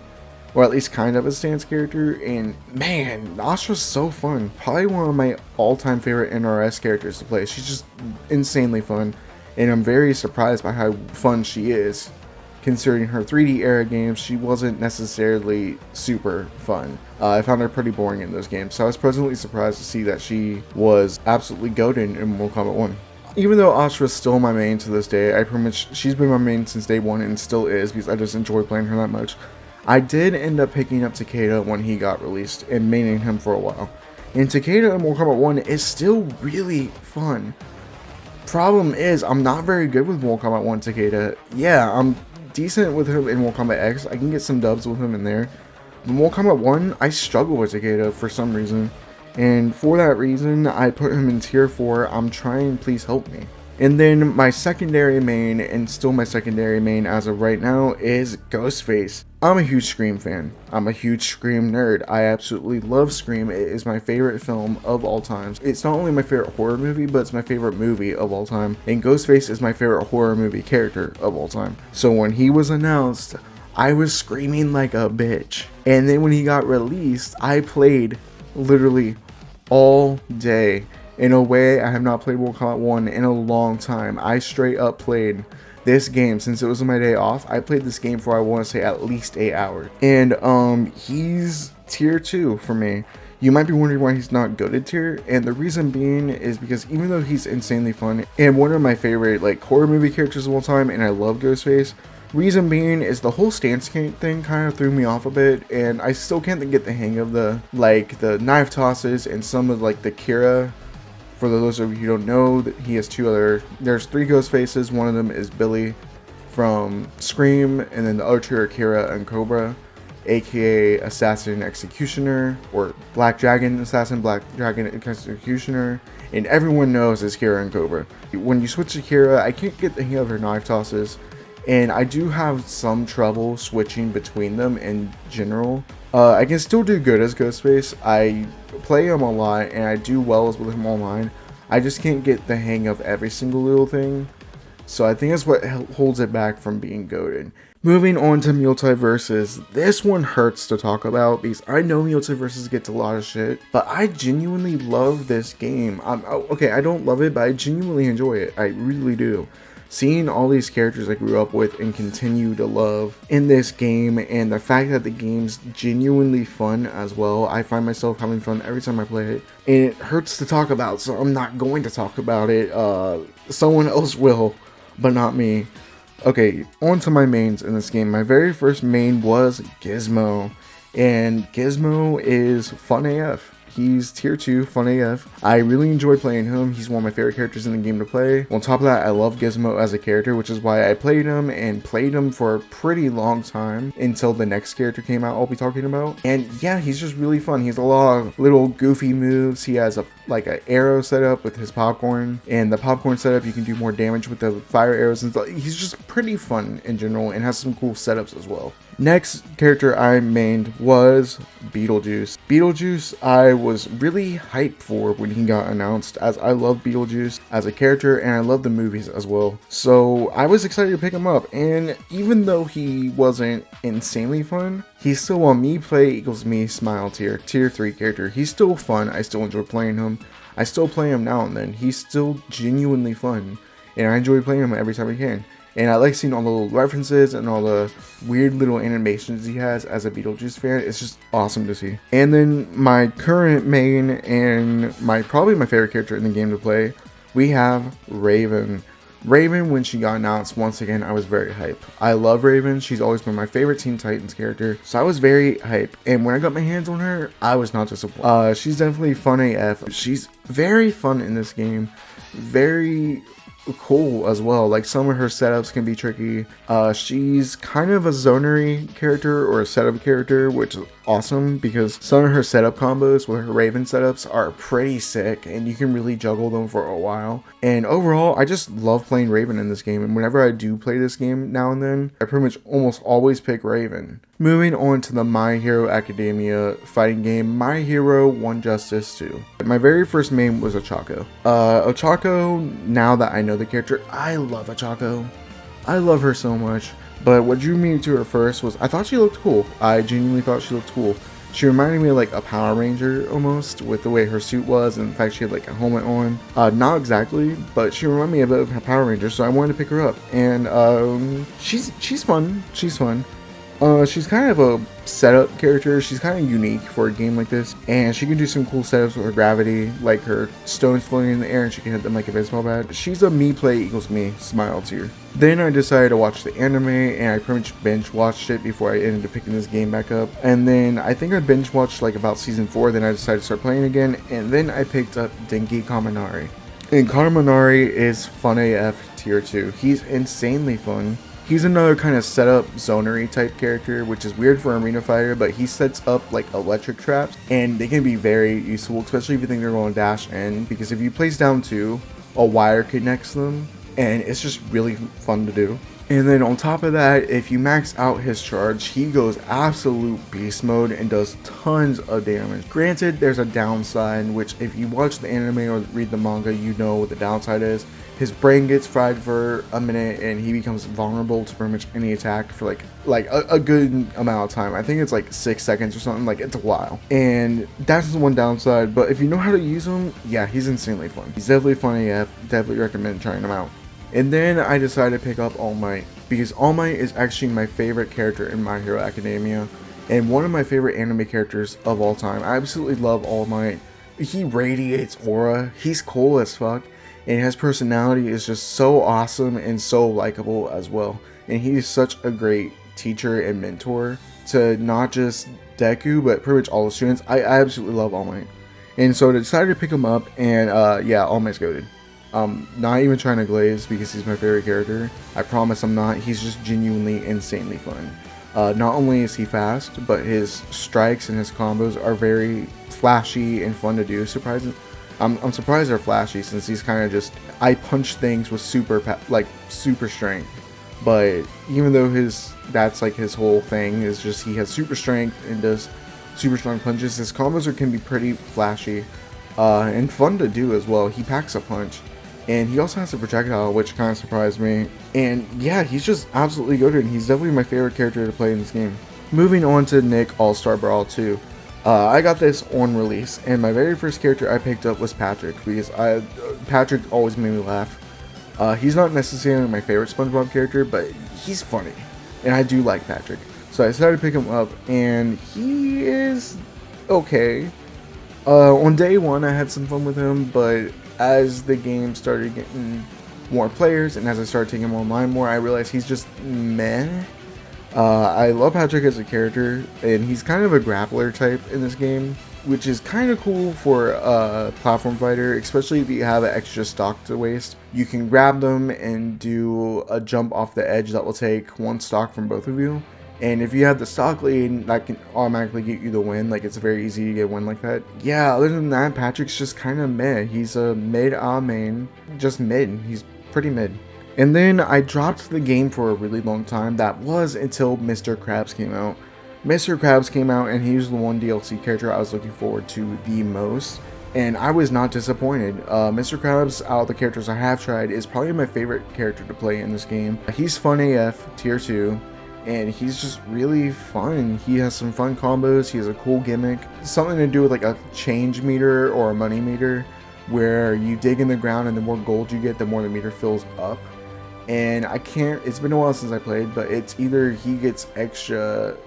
or at least kind of a stance character, and man, Ashrah's so fun. Probably one of my all-time favorite NRS characters to play. She's just insanely fun, and I'm very surprised by how fun she is. Considering her 3D era games, she wasn't necessarily super fun. I found her pretty boring in those games, so I was pleasantly surprised to see that she was absolutely goated in Mortal Kombat 1. Even though Ashrah's still my main to this day, I pretty much, she's been my main since day one and still is because I just enjoy playing her that much. I did end up picking up Takeda when he got released and maining him for a while. And Takeda in Mortal Kombat 1 is still really fun. Problem is, I'm not very good with Mortal Kombat 1 Takeda. Yeah, I'm decent with him in Mortal Kombat X. I can get some dubs with him in there. But Mortal Kombat 1, I struggle with Takeda for some reason. And for that reason, I put him in tier 4. I'm trying, please help me. And then my secondary main, and still my secondary main as of right now, is Ghostface. I'm a huge Scream fan. I'm a huge Scream nerd. I absolutely love Scream. It is my favorite film of all time. It's not only my favorite horror movie, but it's my favorite movie of all time. And Ghostface is my favorite horror movie character of all time. So when he was announced, I was screaming like a bitch. And then when he got released, I played literally all day. In a way, I have not played Mortal Kombat 1 in a long time. I straight up played this game since it was my day off. I played this game for, I want to say, at least 8 hours. And he's tier 2 for me. You might be wondering why he's not goated tier, and the reason being is because even though he's insanely fun and one of my favorite like horror movie characters of all time, and I love Ghostface, Reason being is the whole stance thing kind of threw me off a bit, and I still can't get the hang of the knife tosses and some of like the Kira. For those of you who don't know, that he has there's 3 ghost faces. One of them is Billy from Scream, and then the other 2 are Kira and Cobra, aka Assassin Executioner, or Black Dragon Assassin, Black Dragon Executioner, and everyone knows it's Kira and Cobra. When you switch to Kira, I can't get the hang of her knife tosses, and I do have some trouble switching between them in general. I can still do good as Ghostface. I play him a lot, and I do well with him online. I just can't get the hang of every single little thing. So I think that's what holds it back from being goated. Moving on to Multiverses, this one hurts to talk about because I know Multiverses gets a lot of shit, but I genuinely love this game. Okay, I don't love it, but I genuinely enjoy it. I really do. Seeing all these characters I grew up with and continue to love in this game, and the fact that the game's genuinely fun as well. I find myself having fun every time I play it, and it hurts to talk about, so I'm not going to talk about it. Someone else will, but not me. Okay, on to my mains in this game. My very first main was Gizmo, and Gizmo is fun AF. He's tier 2, fun AF. I really enjoy playing him. He's one of my favorite characters in the game to play. On top of that, I love Gizmo as a character, which is why I played him for a pretty long time until the next character came out I'll be talking about. And yeah, he's just really fun. He has a lot of little goofy moves. He has an arrow setup with his popcorn, and the popcorn setup you can do more damage with the fire arrows and stuff. He's just pretty fun in general and has some cool setups as well. Next character I mained was Beetlejuice. Beetlejuice I was really hyped for when he got announced, as I love Beetlejuice as a character and I love the movies as well. So I was excited to pick him up, and even though he wasn't insanely fun, he's still on me play equals me smile tier 3 character. He's still fun. I still enjoy playing him. I still play him now and then. He's still genuinely fun, and I enjoy playing him every time I can. And I like seeing all the little references and all the weird little animations he has as a Beetlejuice fan. It's just awesome to see. And then my current main and probably my favorite character in the game to play, we have Raven. Raven, when she got announced, once again, I was very hyped. I love Raven. She's always been my favorite Teen Titans character, so I was very hyped. And when I got my hands on her, I was not disappointed. She's definitely fun AF. She's very fun in this game. Very cool as well. Like, some of her setups can be tricky. She's kind of a zonery character or a setup character, which is awesome because some of her setup combos with her Raven setups are pretty sick and you can really juggle them for a while. And overall, I just love playing Raven in this game, and whenever I do play this game now and then, I pretty much almost always pick Raven. Moving on to the My Hero Academia fighting game, My Hero One Justice 2. My very first main was Ochako. Ochako, now that I know the character, I love Ochako. I love her so much. But what drew me to her first was I thought she looked cool. I genuinely thought she looked cool. She reminded me of like a Power Ranger almost, with the way her suit was and the fact she had like a helmet on. Not exactly, but she reminded me a bit of a Power Ranger, so I wanted to pick her up. And she's fun. She's fun. She's kind of a setup character. She's kind of unique for a game like this, and she can do some cool setups with her gravity, like her stones floating in the air and she can hit them like a baseball bat. She's a me play equals me smile tier. Then I decided to watch the anime, and I pretty much binge watched it before I ended up picking this game back up. And then I think I binge watched like about season 4, then I decided to start playing again, and then I picked up Denki Kaminari. And Kaminari is fun AF tier 2. He's insanely fun. He's another kind of setup zonery type character, which is weird for Arena Fighter, but he sets up like electric traps, and they can be very useful, especially if you think they're going to dash in, because if you place down 2, a wire connects them, and it's just really fun to do. And then on top of that, if you max out his charge, he goes absolute beast mode and does tons of damage. Granted, there's a downside, which if you watch the anime or read the manga, you know what the downside is. His brain gets fried for a minute and he becomes vulnerable to pretty much any attack for like a good amount of time. I think it's like 6 seconds or something. Like, it's a while. And that's the one downside, but if you know how to use him, yeah, he's insanely fun. He's definitely fun AF. Definitely recommend trying him out. And then I decided to pick up All Might, because All Might is actually my favorite character in My Hero Academia and one of my favorite anime characters of all time. I absolutely love All Might. He radiates aura. He's cool as fuck. And his personality is just so awesome and so likable as well. and he's such a great teacher and mentor to not just Deku, but pretty much all the students. I absolutely love All Might. And so I decided to pick him up, and yeah, All Might's goated. Not even trying to glaze because he's my favorite character. I promise I'm not. He's just genuinely insanely fun. Not only is he fast, but his strikes and his combos are very flashy and fun to do. Surprising. I'm surprised they're flashy since he's kind of just, I punch things with super strength. But even though that's like his whole thing is just he has super strength and does super strong punches, his combos can be pretty flashy and fun to do as well. He packs a punch, and he also has a projectile, which kind of surprised me. And yeah, he's just absolutely good, and he's definitely my favorite character to play in this game. Moving on to Nick All-Star Brawl 2. I got this on release, and my very first character I picked up was Patrick, because Patrick always made me laugh. He's not necessarily my favorite SpongeBob character, but he's funny, and I do like Patrick. So I decided to pick him up, and he is okay. On day one, I had some fun with him, but as the game started getting more players, and as I started taking him online more, I realized he's just meh. I love Patrick as a character, and he's kind of a grappler type in this game, which is kind of cool for a platform fighter, especially if you have an extra stock to waste. You can grab them and do a jump off the edge that will take one stock from both of you. And if you have the stock lead, that can automatically get you the win. Like, it's very easy to get a win like that. Yeah, other than that, Patrick's just kind of mid. He's a mid-main. Just mid. He's pretty mid. And then I dropped the game for a really long time. That was until Mr. Krabs came out. Mr. Krabs came out, and he was the one DLC character I was looking forward to the most. And I was not disappointed. Mr. Krabs, out of the characters I have tried, is probably my favorite character to play in this game. He's fun AF, tier 2. And he's just really fun. He has some fun combos. He has a cool gimmick. Something to do with like a change meter or a money meter, where you dig in the ground and the more gold you get, the more the meter fills up. And it's been a while since I played, but it's either he gets extra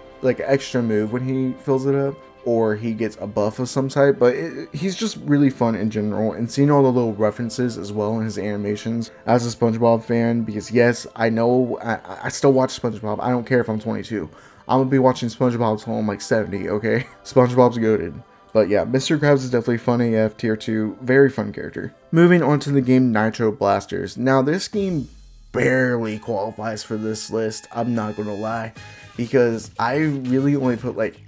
move when he fills it up, or he gets a buff of some type. But he's just really fun in general, and seeing all the little references as well in his animations as a SpongeBob fan, because yes, I know I still watch SpongeBob. I don't care if I'm 22. I'm gonna be watching SpongeBob till I'm like 70, okay? SpongeBob's goated. But yeah, Mr. Krabs is definitely fun AF, tier 2, very fun character. Moving on to the game Nitro Blasters. Now this game barely qualifies for this list, I'm not gonna lie, because I really only put like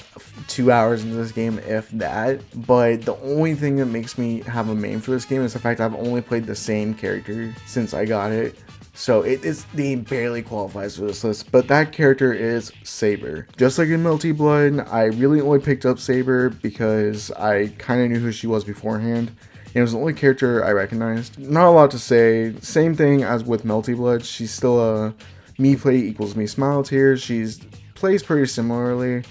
2 hours into this game, if that. But the only thing that makes me have a main for this game is the fact I've only played the same character since I got it. So they barely qualifies for this list, but that character is Saber. Just like in Melty Blood, I really only picked up Saber because I kind of knew who she was beforehand. It was the only character I recognized. Not a lot to say. Same thing as with Melty Blood. She's still a me play equals me smile tier. She's plays pretty similarly.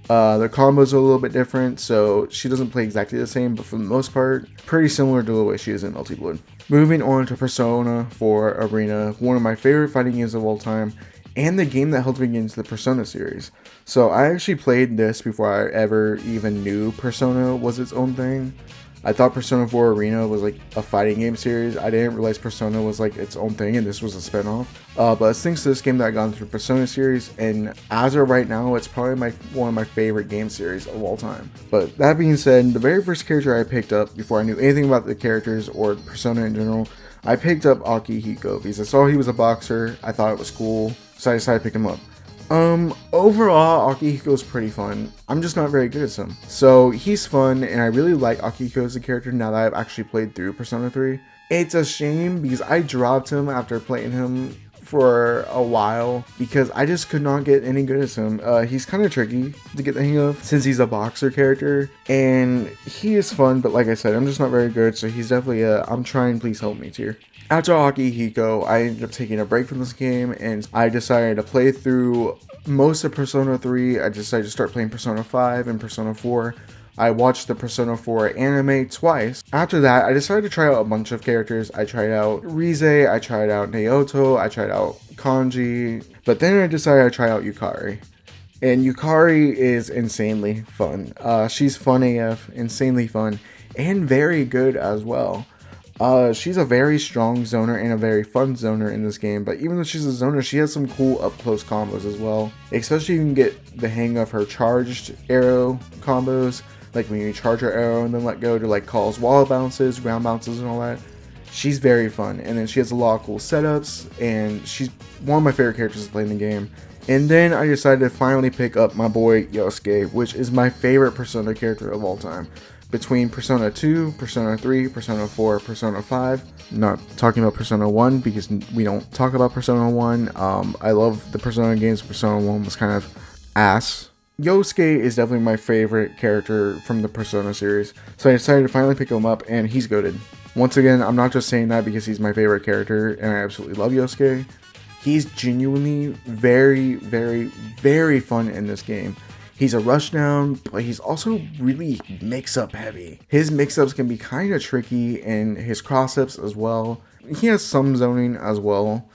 The combos are a little bit different, so she doesn't play exactly the same, but for the most part, pretty similar to the way she is in Melty Blood. Moving on to Persona 4 Arena, one of my favorite fighting games of all time, and the game that helped me get into the Persona series. So I actually played this before I ever even knew Persona was its own thing. I thought Persona 4 Arena was like a fighting game series. I didn't realize Persona was like its own thing and this was a spinoff. But it's thanks to this game that I got into the Persona series, and as of right now, it's probably one of my favorite game series of all time. But that being said, the very first character I picked up before I knew anything about the characters or Persona in general, I picked up Akihiko because I saw he was a boxer. I thought it was cool, so I decided to pick him up. Overall, Akihiko's pretty fun. I'm just not very good at him. So he's fun, and I really like Akihiko as a character now that I've actually played through Persona 3. It's a shame because I dropped him after playing him for a while because I just could not get any good at him. He's kind of tricky to get the hang of since he's a boxer character, and he is fun, but like I said, I'm just not very good, so he's definitely a I'm trying, please help me tier. After Akihiko, I ended up taking a break from this game, and I decided to play through most of Persona 3. I decided to start playing Persona 5 and Persona 4. I watched the Persona 4 anime twice. After that, I decided to try out a bunch of characters. I tried out Rize, I tried out Naoto, I tried out Kanji, but then I decided to try out Yukari. And Yukari is insanely fun. She's fun AF, insanely fun, and very good as well. She's a very strong zoner and a very fun zoner in this game, but even though she's a zoner, she has some cool up-close combos as well. Especially if you can get the hang of her charged arrow combos, like when you charge her arrow and then let go to like cause wall bounces, ground bounces, and all that. She's very fun, and then she has a lot of cool setups, and she's one of my favorite characters to play in the game. And then I decided to finally pick up my boy Yosuke, which is my favorite Persona character of all time. Between Persona 2, Persona 3, Persona 4, Persona 5. I'm not talking about Persona 1 because we don't talk about Persona 1. I love the Persona games. Persona 1 was kind of ass. Yosuke is definitely my favorite character from the Persona series. So I decided to finally pick him up, and he's goated. Once again, I'm not just saying that because he's my favorite character, and I absolutely love Yosuke. He's genuinely very, very, very fun in this game. He's a rushdown, but he's also really mix-up heavy. His mix-ups can be kind of tricky, and his cross-ups as well. He has some zoning as well,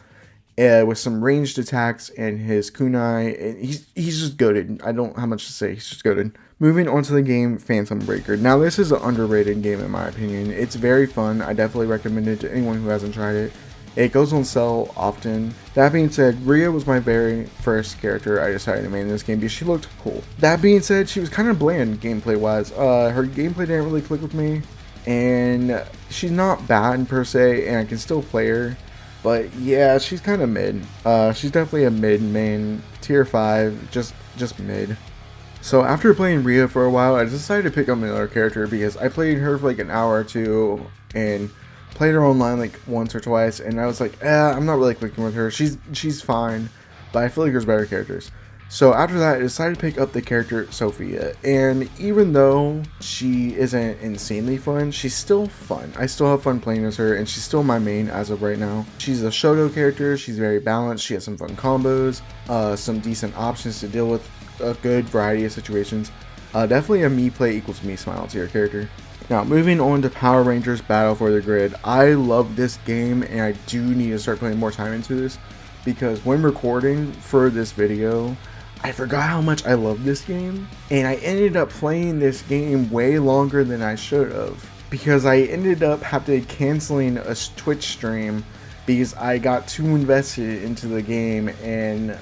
with some ranged attacks and his kunai. And he's just goated. I don't have much to say. He's just goated. Moving on to the game Phantom Breaker. Now this is an underrated game in my opinion. It's very fun. I definitely recommend it to anyone who hasn't tried it. It goes on sale often. That being said, Ria was my very first character I decided to main in this game because she looked cool. That being said, she was kind of bland gameplay wise. Her gameplay didn't really click with me, and she's not bad per se, and I can still play her. But yeah, she's kind of mid. She's definitely a mid main, tier 5, just mid. So after playing Ria for a while, I decided to pick up another character because I played her for like an hour or two and played her online like once or twice, and I was like, I'm not really clicking with her. She's fine, but I feel like there's better characters. So after that, I decided to pick up the character Sophia, and even though she isn't insanely fun, she's still fun. I still have fun playing as her, and she's still my main as of right now. She's a Shoto character. She's very balanced. She has some fun combos, some decent options to deal with a good variety of situations. Definitely a me play equals me smile tier character. Now, moving on to Power Rangers Battle for the Grid. I love this game, and I do need to start putting more time into this, because when recording for this video, I forgot how much I love this game, and I ended up playing this game way longer than I should have, because I ended up having to canceling a Twitch stream because I got too invested into the game and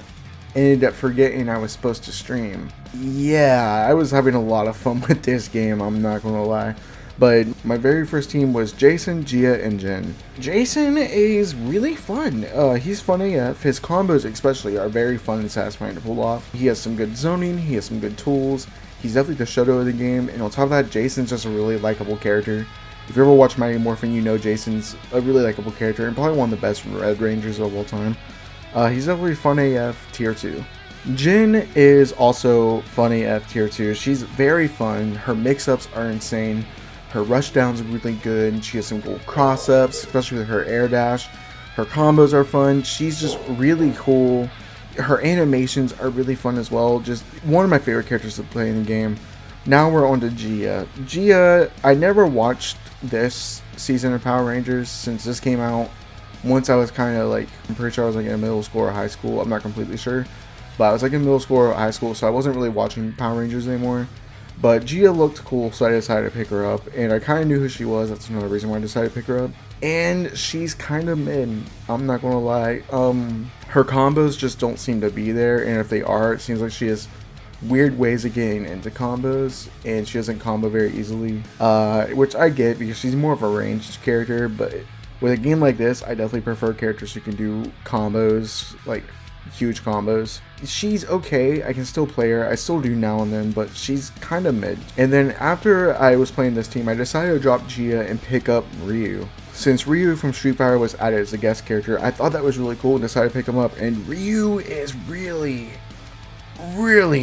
ended up forgetting I was supposed to stream. Yeah, I was having a lot of fun with this game, I'm not gonna lie. But my very first team was Jason, Gia, and Jin. Jason is really fun. He's fun AF. His combos especially are very fun and satisfying to pull off. He has some good zoning, he has some good tools. He's definitely the Shoto of the game, and on top of that, Jason's just a really likable character. If you ever watch Mighty Morphin, you know Jason's a really likable character, and probably one of the best Red Rangers of all time. He's definitely fun AF tier 2. Jin is also fun AF tier 2. She's very fun. Her mix-ups are insane. Her rushdowns are really good. She has some cool cross-ups, especially with her air dash. Her combos are fun. She's just really cool. Her animations are really fun as well. Just one of my favorite characters to play in the game. Now we're on to Gia. Gia, I never watched this season of Power Rangers since this came out. Once I was kind of like, I'm pretty sure I was like in middle school or high school. I'm not completely sure. But I was like in middle school or high school, so I wasn't really watching Power Rangers anymore. But Gia looked cool, so I decided to pick her up. And I kind of knew who she was. That's another reason why I decided to pick her up. And she's kind of mid. I'm not going to lie. Her combos just don't seem to be there. And if they are, it seems like she has weird ways of getting into combos. And she doesn't combo very easily. Which I get because she's more of a ranged character. But with a game like this, I definitely prefer characters who can do combos, like huge combos. She's okay, I can still play her, I still do now and then, but she's kind of mid. And then after I was playing this team, I decided to drop Gia and pick up Ryu. Since Ryu from Street Fighter was added as a guest character, I thought that was really cool and decided to pick him up. And Ryu is really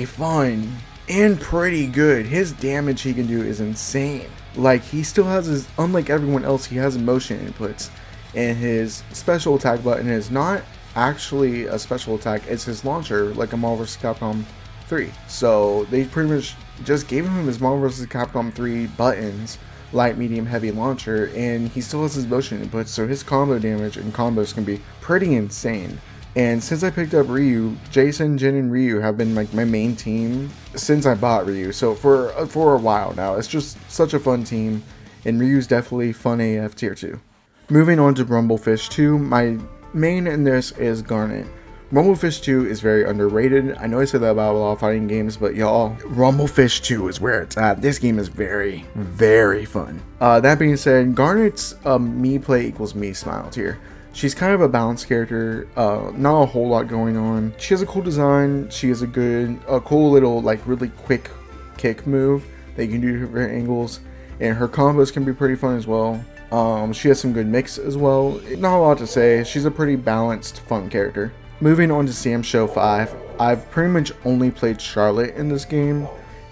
fun and pretty good. His damage he can do is insane. Like, he still has his, unlike everyone else, he has motion inputs. And his special attack button is not actually a special attack, it's his launcher, like a Marvel vs. Capcom 3. So they pretty much just gave him his Marvel vs. Capcom 3 buttons, light, medium, heavy launcher, and he still has his motion inputs, so his combo damage and combos can be pretty insane. And since I picked up Ryu, Jason, Jin, and Ryu have been like my main team since I bought Ryu. So for a while now, it's just such a fun team. and Ryu's definitely fun AF tier 2. Moving on to Rumblefish 2, my main in this is Garnet. Rumblefish 2 is very underrated. I know I said that about a lot of fighting games, but y'all, Rumblefish 2 is where it's at. This game is very, very fun. That being said, Garnet's me play equals me smile tier. She's kind of a balanced character, not a whole lot going on. She has a cool design, she has a cool little, like, really quick kick move that you can do to different angles, and her combos can be pretty fun as well. She has some good mix as well. Not a lot to say, she's a pretty balanced, fun character. Moving on to Sam Show 5, I've pretty much only played Charlotte in this game,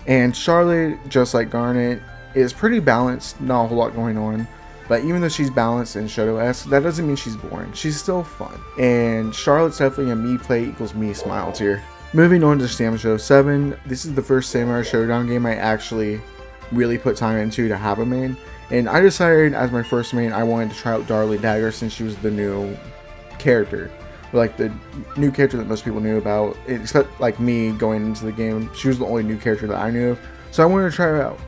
and Charlotte, just like Garnet, is pretty balanced, not a whole lot going on. But even though she's balanced in Shoto-esque, that doesn't mean she's boring. She's still fun. And Charlotte's definitely a me play equals me smile tier. Moving on to Sam Show 7, this is the first Samurai Showdown game I actually really put time into to have a main. And I decided as my first main I wanted to try out Darlie Dagger since she was the new character. Like the new character that most people knew about, except like me going into the game. She was the only new character that I knew of. So I wanted to try her out.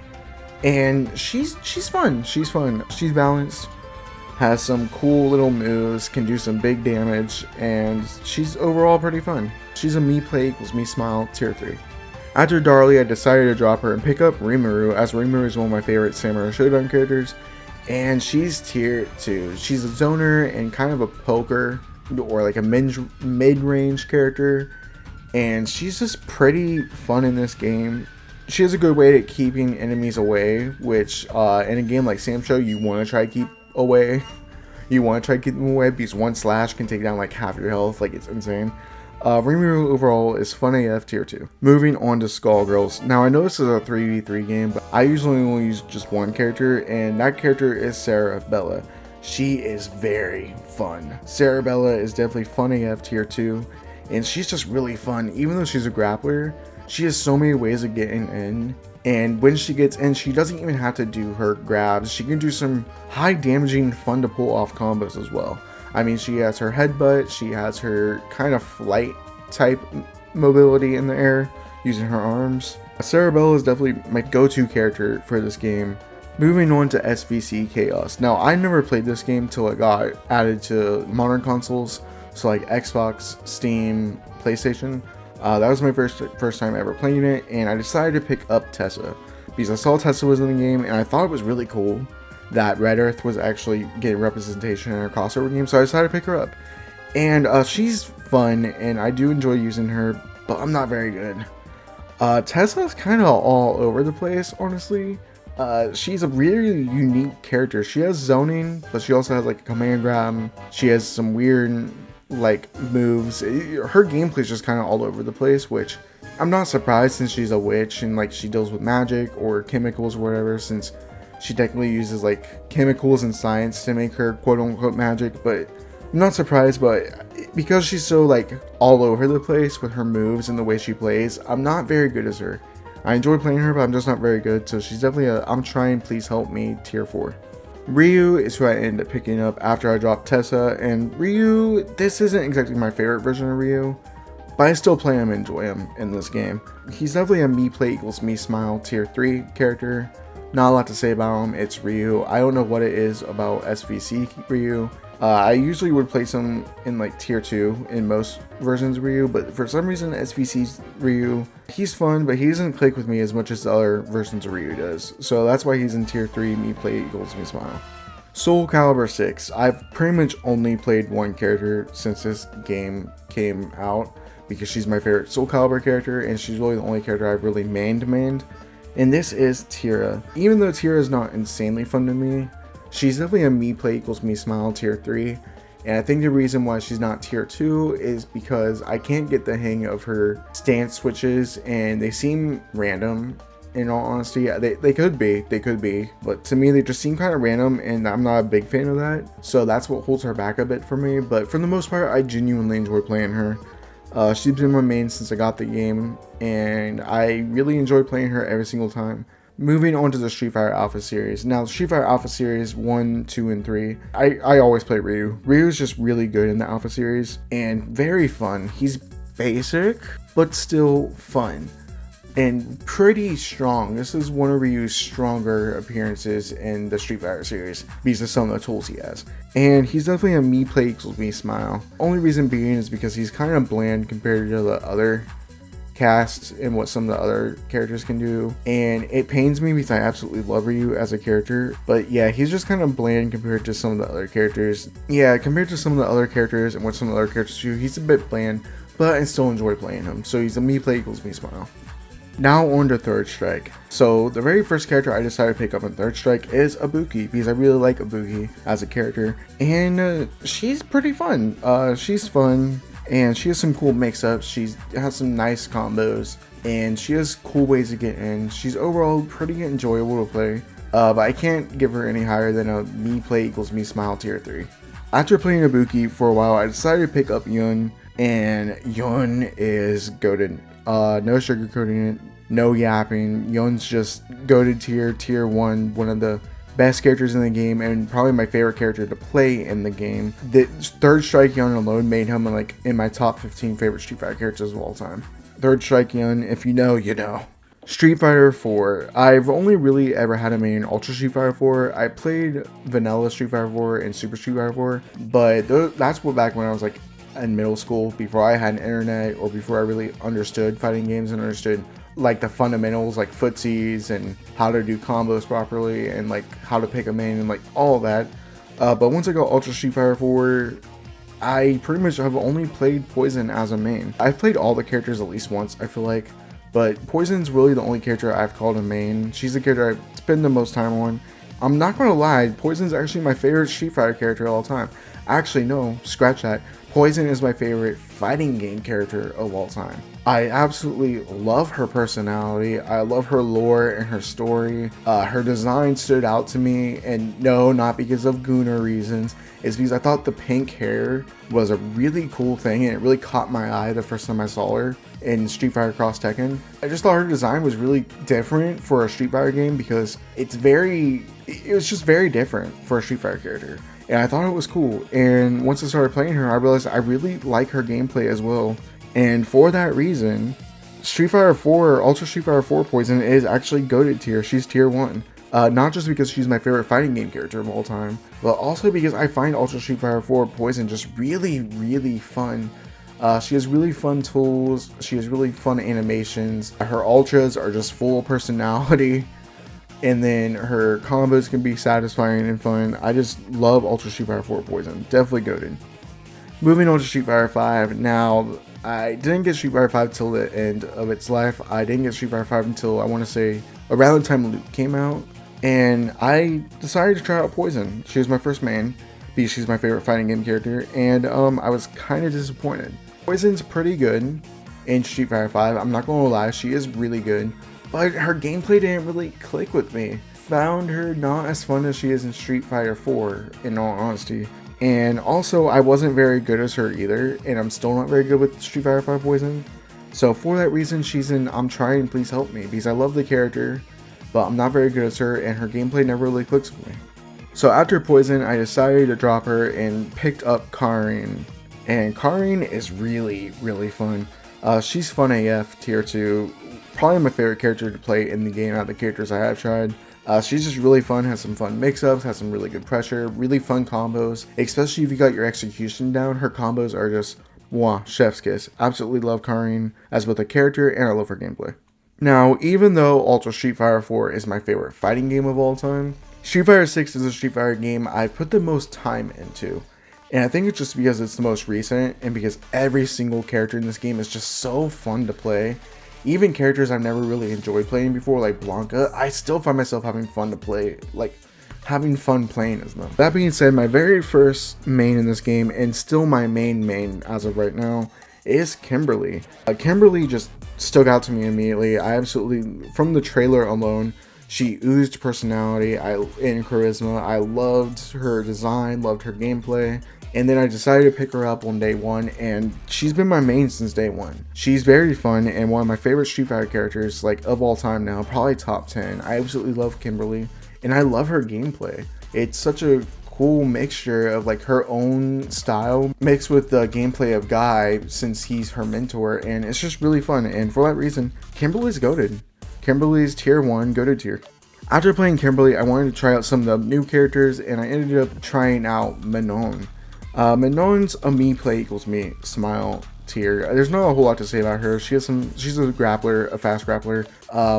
And she's fun. She's fun. She's balanced, has some cool little moves, can do some big damage, and she's overall pretty fun. She's a me play equals me smile tier 3. After Darlie, I decided to drop her and pick up Rimuru, as Rimuru is one of my favorite Samurai Showdown characters, and she's tier 2. She's a zoner and kind of a poker, or like a mid-range character, and she's just pretty fun in this game. She has a good way at keeping enemies away, which in a game like Sam Show, you want to try to keep away. You want to try to keep them away because one slash can take down like half your health, like it's insane. Rimuru overall is fun AF tier 2. Moving on to Skullgirls. Now I know this is a 3v3 game, but I usually only use just one character, and that character is Cerebella. She is very fun. Cerebella is definitely fun AF tier 2, and she's just really fun. Even though she's a grappler, she has so many ways of getting in, and when she gets in, she doesn't even have to do her grabs. She can do some high damaging, fun to pull off combos as well. I mean, she has her headbutt, she has her kind of flight type mobility in the air using her arms. Cerebella is definitely my go-to character for this game. Moving on to SVC Chaos. Now, I never played this game till it got added to modern consoles, so like Xbox, Steam, PlayStation. That was my first time ever playing it, and I decided to pick up Tessa because I saw Tessa was in the game, and I thought it was really cool that Red Earth was actually getting representation in her crossover game, so I decided to pick her up. And she's fun, and I do enjoy using her, but I'm not very good. Tessa's kind of all over the place, honestly. She's a really unique character. She has zoning, but she also has like a command grab. She has some weird like moves. Her gameplay is just kind of all over the place, which I'm not surprised since she's a witch and like she deals with magic or chemicals or whatever, since she technically uses like chemicals and science to make her quote unquote magic. But I'm not surprised, but because she's so like all over the place with her moves and the way she plays, I'm not very good as her. I enjoy playing her, but I'm just not very good, so she's definitely a I'm trying, please help me tier 4. Ryu is who I ended up picking up after I dropped Tessa, and Ryu, this isn't exactly my favorite version of Ryu, but I still play him and enjoy him in this game. He's definitely a me play equals me smile tier 3 character. Not a lot to say about him, it's Ryu. I don't know what it is about SVC Ryu. I usually would place him in like tier 2 in most versions of Ryu, but for some reason SVC's Ryu, he's fun, but he doesn't click with me as much as the other versions of Ryu does. So that's why he's in tier 3, me play equals me smile. Soul Calibur 6. I've pretty much only played one character since this game came out, because she's my favorite Soul Calibur character, and she's really the only character I've really mained. And this is Tira. Even though Tira is not insanely fun to me, she's definitely a me play equals me smile tier 3, and I think the reason why she's not tier 2 is because I can't get the hang of her stance switches, and they seem random. In all honesty, they could be, but to me they just seem kind of random, and I'm not a big fan of that. So that's what holds her back a bit for me. But for the most part, I genuinely enjoy playing her. She's been my main since I got the game, and I really enjoy playing her every single time. Moving on to the Street Fighter Alpha series. Now, Street Fighter Alpha series 1, 2, and 3, I always play Ryu. Ryu is just really good in the Alpha series and very fun. He's basic, but still fun. and pretty strong. This is one of Ryu's stronger appearances in the Street Fighter series because of some of the tools he has. And he's definitely a me play equals me smile. Only reason being is because he's kind of bland compared to the other casts and what some of the other characters can do, and it pains me because I absolutely love Ryu as a character, but yeah, he's just kind of bland compared to some of the other characters. Yeah, compared to some of the other characters and what some of the other characters do, he's a bit bland, but I still enjoy playing him. So he's a me play equals me smile. Now on to Third Strike. So the very first character I decided to pick up in Third Strike is Ibuki, because I really like Ibuki as a character, and she's pretty fun. She's fun, and she has some cool mix-ups. She has some nice combos, and she has cool ways to get in. She's overall pretty enjoyable to play, but I can't give her any higher than a me play equals me smile tier 3. After playing Ibuki for a while, I decided to pick up Yun, and Yun is goated. No sugarcoating it, no yapping. Yun's just goated tier 1, one of the best characters in the game, and probably my favorite character to play in the game. The Third Strike Yun alone made him like in my top 15 favorite Street Fighter characters of all time. Third Strike Yun, if you know, you know. Street Fighter 4. I've only really ever had a main Ultra Street Fighter 4. I played Vanilla Street Fighter 4 and Super Street Fighter 4, but that's what back when I was like in middle school, before I had an internet, or before I really understood fighting games and understood like the fundamentals like footsies and how to do combos properly and like how to pick a main and like all of that. But once I got Ultra Street Fighter 4, I pretty much have only played Poison as a main. I've played all the characters at least once, I feel like, but Poison's really the only character I've called a main. She's the character I spend the most time on. I'm not gonna lie, Poison's actually my favorite Street Fighter character of all time. Actually, no, scratch that. Poison is my favorite fighting game character of all time. I absolutely love her personality. I love her lore and her story. Her design stood out to me, and no, not because of Gooner reasons. It's because I thought the pink hair was a really cool thing, and it really caught my eye the first time I saw her in Street Fighter Cross Tekken. I just thought her design was really different for a Street Fighter game because it was just very different for a Street Fighter character. And I thought it was cool, and once I started playing her, I realized I really like her gameplay as well. And for that reason, Street Fighter 4, Ultra Street Fighter 4 Poison is actually goated tier. She's tier 1. Not just because she's my favorite fighting game character of all time, but also because I find Ultra Street Fighter 4 Poison just really, really fun. She has really fun tools, she has really fun animations, her ultras are just full of personality. And then her combos can be satisfying and fun. I just love Ultra Street Fighter 4 Poison. Definitely goated. Moving on to Street Fighter 5. Now, I didn't get Street Fighter 5 till the end of its life. I didn't get Street Fighter 5 until, I want to say, around the time Luke came out. And I decided to try out Poison. She was my first main, because she's my favorite fighting game character. And I was kind of disappointed. Poison's pretty good in Street Fighter 5. I'm not going to lie, she is really good. But her gameplay didn't really click with me. Found her not as fun as she is in Street Fighter 4, in all honesty. And also, I wasn't very good as her either, and I'm still not very good with Street Fighter 5 Poison. So for that reason, she's in I'm Trying, Please Help Me, because I love the character, but I'm not very good as her, and her gameplay never really clicks with me. So after Poison, I decided to drop her and picked up Karin. And Karin is really, really fun. She's fun AF, tier 2. Probably my favorite character to play in the game out of the characters I have tried. She's just really fun, has some fun mix-ups, has some really good pressure, really fun combos. Especially if you got your execution down, her combos are just, mwah, chef's kiss. Absolutely love Karin as both a character, and I love her gameplay. Now, even though Ultra Street Fighter 4 is my favorite fighting game of all time, Street Fighter 6 is a Street Fighter game I've put the most time into. And I think it's just because it's the most recent, and because every single character in this game is just so fun to play. Even characters I've never really enjoyed playing before, like Blanca, I still find myself having fun to play, like having fun playing as them. That being said, my very first main in this game, and still my main as of right now, is Kimberly. Kimberly just stuck out to me immediately. I absolutely, from the trailer alone, she oozed personality and charisma. I loved her design, loved her gameplay. And then I decided to pick her up on day one, and she's been my main since day one. She's very fun and one of my favorite Street Fighter characters, like of all time now, probably top 10. I absolutely love Kimberly, and I love her gameplay. It's such a cool mixture of like her own style mixed with the gameplay of Guy, since he's her mentor, and it's just really fun. And for that reason, Kimberly's goated. Kimberly's tier 1 goated tier. After playing Kimberly, I wanted to try out some of the new characters, and I ended up trying out Manon. Manon's a me play equals me smile tier. There's not a whole lot to say about her. She's a grappler, a fast grappler.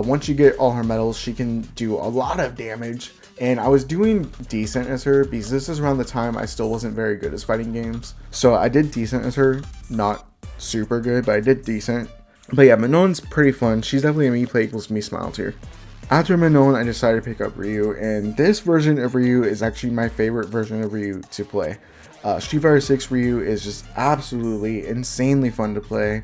Once you get all her medals, she can do a lot of damage. And I was doing decent as her because this is around the time I still wasn't very good at fighting games. So I did decent as her, not super good, but I did decent. But yeah, Manon's pretty fun. She's definitely a me play equals me smile tier. After Manon, I decided to pick up Ryu, and this version of Ryu is actually my favorite version of Ryu to play. Street Fighter 6 Ryu is just absolutely insanely fun to play.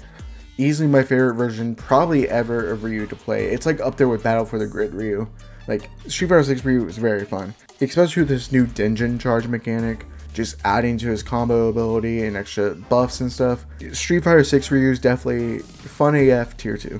Easily my favorite version probably ever of Ryu to play. It's like up there with Battle for the Grid Ryu. Like, Street Fighter 6 Ryu is very fun, especially with this new Denjin charge mechanic, just adding to his combo ability and extra buffs and stuff. Street Fighter 6 Ryu is definitely fun AF tier 2.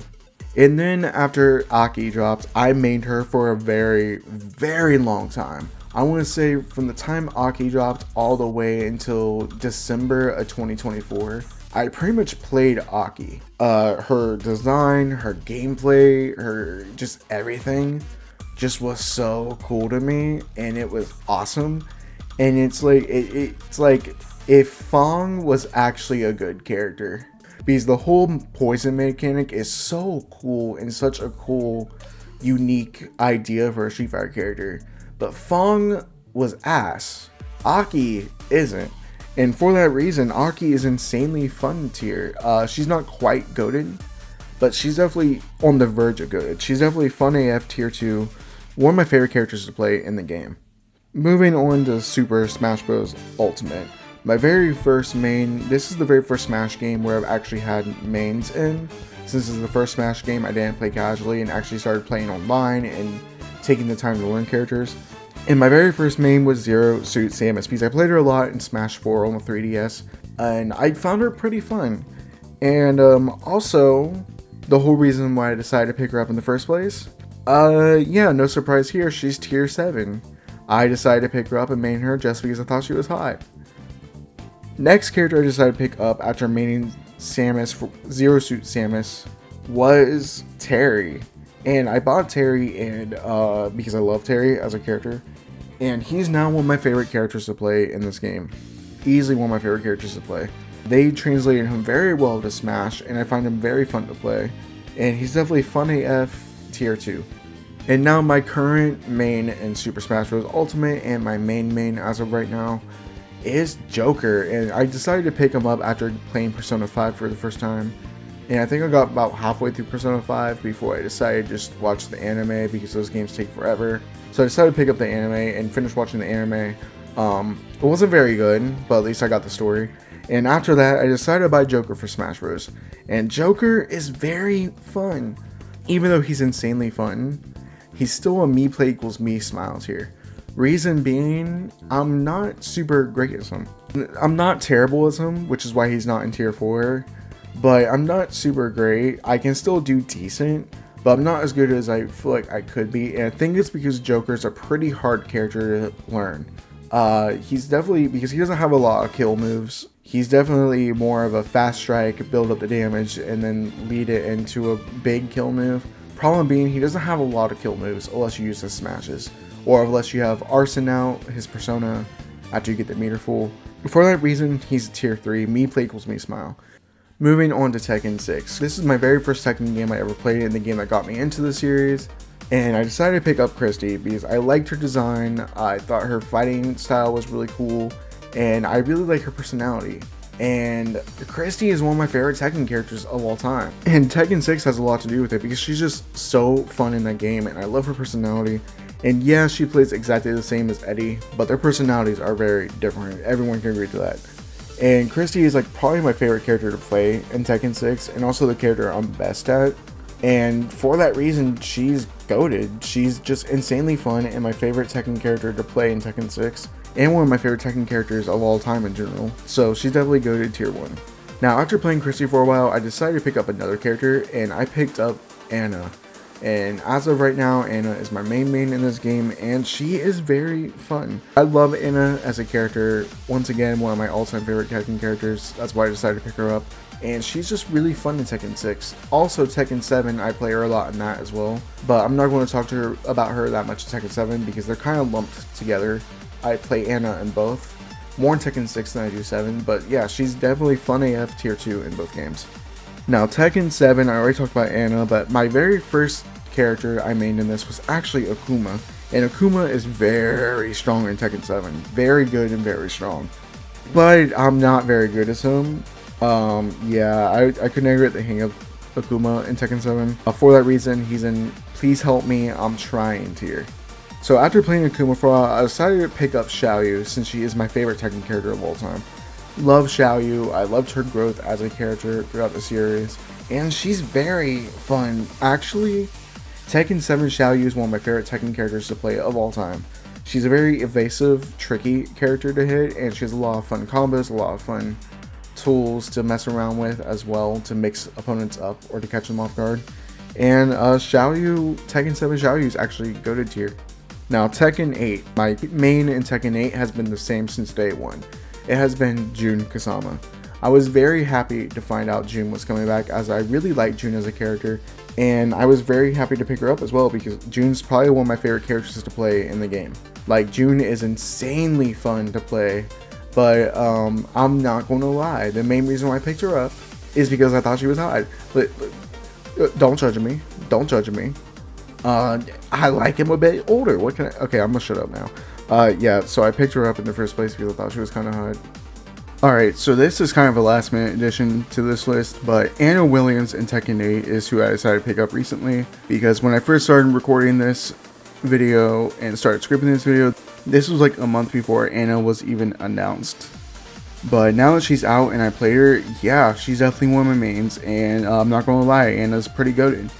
And then after Aki dropped, I mained her for a very, very long time. I want to say from the time Aki dropped all the way until December of 2024, I pretty much played Aki. Her design, her gameplay, her just everything just was so cool to me, and it was awesome. And it's like if Fong was actually a good character, because the whole poison mechanic is so cool and such a cool, unique idea for a Street Fighter character. But Fong was ass. Aki isn't. And for that reason, Aki is insanely fun tier. She's not quite goated, but she's definitely on the verge of goated. She's definitely fun AF tier 2. One of my favorite characters to play in the game. Moving on to Super Smash Bros. Ultimate. My very first main, this is the very first Smash game where I've actually had mains in. Since this is the first Smash game I didn't play casually and actually started playing online and taking the time to learn characters. And my very first main was Zero Suit Samus, because I played her a lot in Smash 4 on the 3DS, and I found her pretty fun. And also, the whole reason why I decided to pick her up in the first place, yeah, no surprise here, she's tier 7. I decided to pick her up and main her just because I thought she was hot. Next character I decided to pick up after maining Samus, for Zero Suit Samus, was Terry. And I bought Terry and because I love Terry as a character. And he's now one of my favorite characters to play in this game. Easily one of my favorite characters to play. They translated him very well to Smash, and I find him very fun to play. And he's definitely fun AF tier 2. And now my current main in Super Smash Bros. Ultimate, and my main as of right now, is Joker. And I decided to pick him up after playing Persona 5 for the first time. And I think I got about halfway through Persona 5 before I decided to just watch the anime, because those games take forever. So I decided to pick up the anime and finish watching the anime. It wasn't very good, but at least I got the story. And after that, I decided to buy Joker for Smash Bros. And Joker is very fun. Even though he's insanely fun, he's still a me play equals me smiles here. Reason being, I'm not super great as him. I'm not terrible as him, which is why he's not in tier 4. But I'm not super great. I can still do decent, but I'm not as good as I feel like I could be. And I think it's because Joker's a pretty hard character to learn. He's definitely, because he doesn't have a lot of kill moves, he's definitely more of a fast strike, build up the damage, and then lead it into a big kill move. Problem being, he doesn't have a lot of kill moves unless you use his smashes. Or unless you have Arson out, his persona, after you get the meter full. For that reason, he's a tier 3, me play equals me smile. Moving on to Tekken 6. This is my very first Tekken game I ever played, and the game that got me into the series. And I decided to pick up Christy because I liked her design, I thought her fighting style was really cool, and I really like her personality. And Christy is one of my favorite Tekken characters of all time. And Tekken 6 has a lot to do with it because she's just so fun in that game, and I love her personality. And yeah, she plays exactly the same as Eddie, but their personalities are very different. Everyone can agree to that. And Christy is like probably my favorite character to play in Tekken 6, and also the character I'm best at. And for that reason, she's goated. She's just insanely fun and my favorite Tekken character to play in Tekken 6, and one of my favorite Tekken characters of all time in general. So she's definitely goated tier 1. Now, after playing Christy for a while, I decided to pick up another character, and I picked up Anna. And as of right now, Anna is my main in this game, and she is very fun. I love Anna as a character. Once again, one of my all-time favorite Tekken characters. That's why I decided to pick her up. And she's just really fun in Tekken 6. Also, Tekken 7, I play her a lot in that as well. But I'm not going to talk to her about her that much in Tekken 7 because they're kind of lumped together. I play Anna in both. More in Tekken 6 than I do 7. But yeah, she's definitely fun AF tier 2 in both games. Now, Tekken 7, I already talked about Anna, but my very first character I mained in this was actually Akuma. And Akuma is very strong in Tekken 7. Very good and very strong. But I'm not very good as him. Yeah, I could never get the hang of Akuma in Tekken 7. For that reason, he's in Please Help Me, I'm Trying tier. So after playing Akuma for a while, I decided to pick up Xiaoyu since she is my favorite Tekken character of all time. Love Xiaoyu, I loved her growth as a character throughout the series, and she's very fun. Actually, Tekken 7 Xiaoyu is one of my favorite Tekken characters to play of all time. She's a very evasive, tricky character to hit, and she has a lot of fun combos, a lot of fun tools to mess around with as well to mix opponents up or to catch them off guard. And Xiaoyu, Tekken 7 Xiaoyu is actually goated tier. Now Tekken 8, my main in Tekken 8 has been the same since day one. It has been Jun Kasama. I was very happy to find out Jun was coming back as I really like Jun as a character, and I was very happy to pick her up as well because Jun's probably one of my favorite characters to play in the game. Like, Jun is insanely fun to play, but I'm not going to lie, the main reason why I picked her up is because I thought she was hot. But don't judge me. Don't judge me. I like him a bit older. What can I? Okay, I'm gonna shut up now. Yeah, so I picked her up in the first place because I thought she was kind of hot. Alright, so this is kind of a last minute addition to this list, but Anna Williams in Tekken 8 is who I decided to pick up recently because when I first started recording this video and started scripting this video, this was like a month before Anna was even announced. But now that she's out and I played her, yeah, she's definitely one of my mains, and I'm not gonna lie, Anna's pretty goated.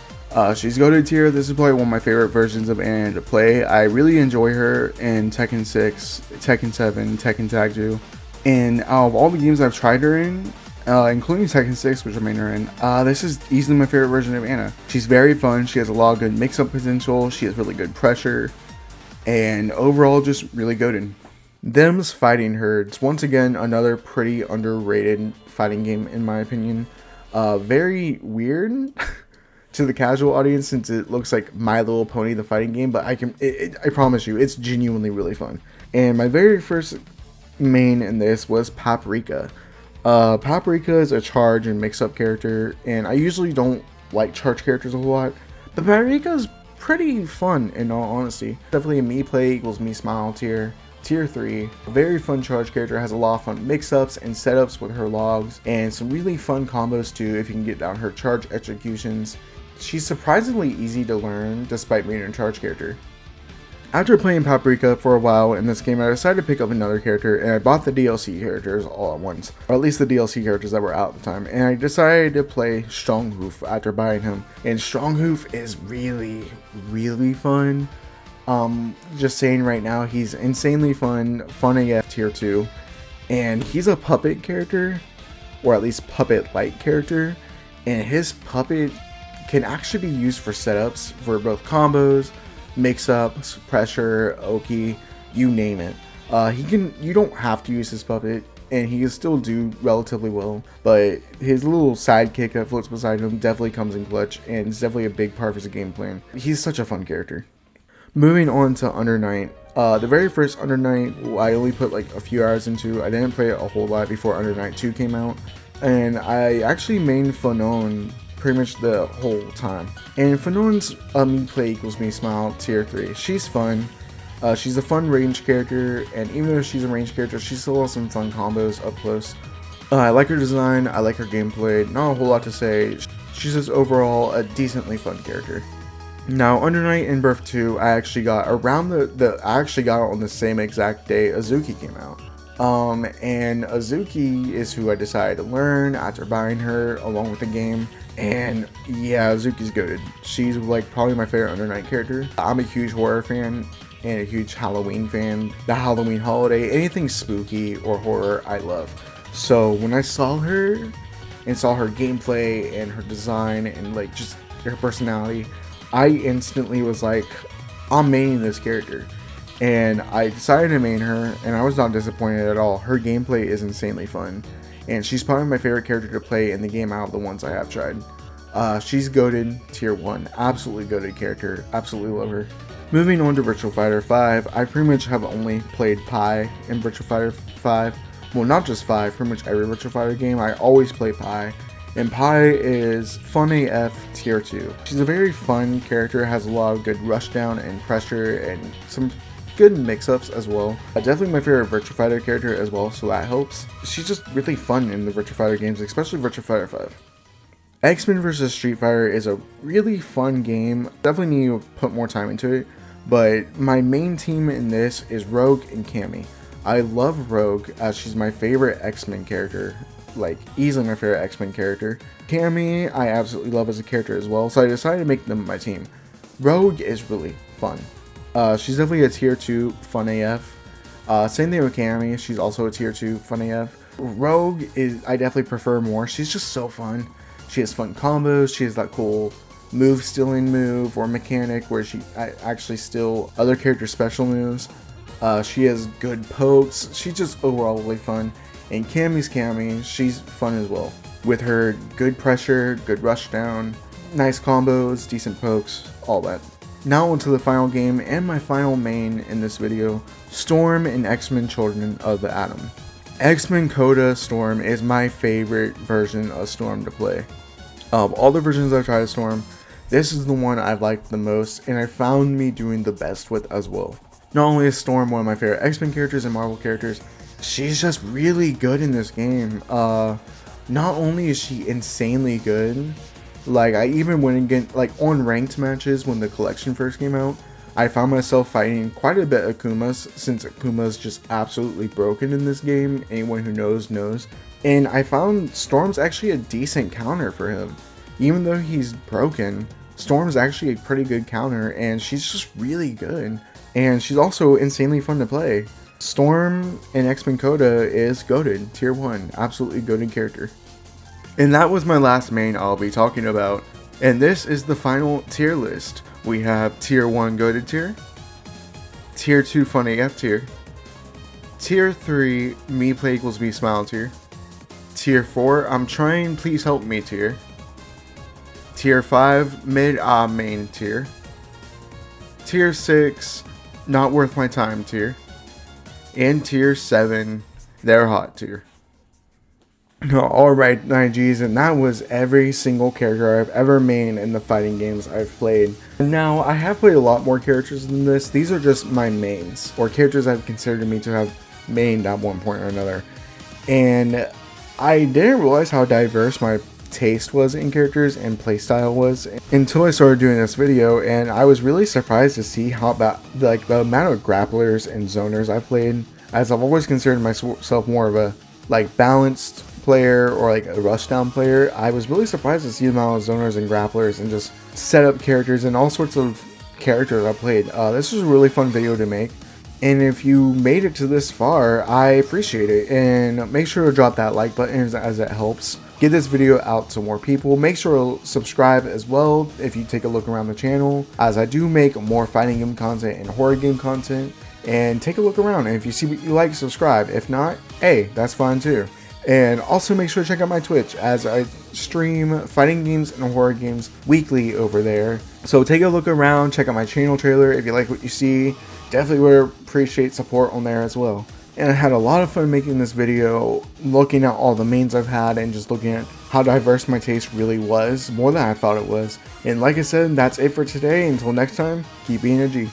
She's goated tier. This is probably one of my favorite versions of Anna to play. I really enjoy her in Tekken 6, Tekken 7, Tekken Tag 2. And out of all the games I've tried her in, including Tekken 6, which I main her in, this is easily my favorite version of Anna. She's very fun, she has a lot of good mix-up potential, she has really good pressure, and overall just really goated. Them's Fighting Herds, once again another pretty underrated fighting game in my opinion. Very weird to the casual audience since it looks like My Little Pony the fighting game, but I promise you it's genuinely really fun. And my very first main in this was Paprika. Paprika is a charge and mix-up character, and I usually don't like charge characters a whole lot, but Paprika is pretty fun in all honesty. Definitely a me play equals me smile tier. Tier 3, a very fun charge character, has a lot of fun mix-ups and setups with her logs, and some really fun combos too if you can get down her charge executions. She's surprisingly easy to learn despite being a charge character. After playing Paprika for a while in this game, I decided to pick up another character, and I bought the DLC characters all at once, or at least the DLC characters that were out at the time, and I decided to play Stronghoof after buying him. And Stronghoof is really, really fun. Just saying right now, he's insanely fun AF tier 2, and he's a puppet character, or at least puppet-like character, and his puppet can actually be used for setups for both combos, mix-ups, pressure, Oki, you name it. You don't have to use his puppet, and he can still do relatively well, but his little sidekick that floats beside him definitely comes in clutch, and it's definitely a big part of his game plan. He's such a fun character. Moving on to Under Night. The very first Under Night I only put like a few hours into. I didn't play it a whole lot before Under Night 2 came out, and I actually mained Fanon pretty much the whole time. And Fanon's me play equals me smile tier 3. She's fun. She's a fun range character, and even though she's a range character, she still has some fun combos up close. I like her design, I like her gameplay, not a whole lot to say. She's just overall a decently fun character. Now, Under Night in Birth 2, I actually got around I actually got it on the same exact day Azuki came out. And Azuki is who I decided to learn after buying her along with the game. And yeah, Azuki's good. She's like probably my favorite Under Night character. I'm a huge horror fan and a huge Halloween fan. The Halloween holiday, anything spooky or horror, I love. So when I saw her and saw her gameplay and her design and like just her personality, I instantly was like, I'm maining this character. And I decided to main her, and I was not disappointed at all. Her gameplay is insanely fun, and she's probably my favorite character to play in the game out of the ones I have tried. She's goated, tier 1, absolutely goated character, absolutely love her. Moving on to Virtua Fighter 5, I pretty much have only played Pi in Virtua Fighter 5. Well, not just 5, pretty much every Virtua Fighter game, I always play Pi. And Pi is Fun AF tier 2. She's a very fun character, has a lot of good rushdown and pressure and some good mix-ups as well. Definitely my favorite Virtua Fighter character as well, so that helps. She's just really fun in the Virtua Fighter games, especially Virtua Fighter 5. X-Men vs Street Fighter is a really fun game. Definitely need to put more time into it, but my main team in this is Rogue and Cammy. I love Rogue as she's my favorite X-Men character, like easily my favorite X-Men character. Cammy I absolutely love as a character as well, so I decided to make them my team. Rogue is really fun. She's definitely a tier 2 Fun AF. Same thing with Cammy, she's also a tier 2 Fun AF. Rogue is, I definitely prefer more. She's just so fun. She has fun combos, she has that cool move stealing move or mechanic where she actually steal other characters' special moves. She has good pokes, she's just overall really fun. And Cammy's Cammy, she's fun as well. With her good pressure, good rushdown, nice combos, decent pokes, all that. Now onto the final game and my final main in this video, Storm and X-Men Children of the Atom. X-Men Coda Storm is my favorite version of Storm to play. Of all the versions I've tried of Storm, this is the one I've liked the most and I found me doing the best with as well. Not only is Storm one of my favorite X-Men characters and Marvel characters, she's just really good in this game. Not only is she insanely good, like I even went against, like on ranked matches when the collection first came out, I found myself fighting quite a bit of Akumas, since Akuma's just absolutely broken in this game. Anyone who knows knows. And I found Storm's actually a decent counter for him. Even though he's broken, Storm's actually a pretty good counter and she's just really good. And she's also insanely fun to play. Storm in X-Men Coda is goated, tier 1, absolutely goated character. And that was my last main I'll be talking about. And this is the final tier list. We have tier 1 goated tier, tier 2 Fun AF tier, tier 3 me play equals me smile tier, tier 4 I'm trying please help me tier, tier 5 mid main tier, tier 6 not worth my time tier, and tier 7 they're hot tier. Alright 9Gs, and that was every single character I've ever made in the fighting games I've played. Now, I have played a lot more characters than this. These are just my mains, or characters I've considered me to have mained at one point or another. And I didn't realize how diverse my taste was in characters and playstyle was until I started doing this video, and I was really surprised to see how the amount of grapplers and zoners I've played, as I've always considered myself more of a balanced player or like a rushdown player. I was really surprised to see the amount of zoners and grapplers and just setup characters and all sorts of characters I played. This was a really fun video to make, and if you made it to this far, I appreciate it, and make sure to drop that like button as it helps get this video out to more people. Make sure to subscribe as well if you take a look around the channel, as I do make more fighting game content and horror game content. And take a look around, and if you see what you like, subscribe. If not, hey, that's fine too. And also make sure to check out my Twitch, as I stream fighting games and horror games weekly over there. So take a look around, check out my channel trailer if you like what you see. Definitely would appreciate support on there as well. And I had a lot of fun making this video, looking at all the mains I've had and just looking at how diverse my taste really was, more than I thought it was. And like I said, that's it for today. Until next time, keep being a G.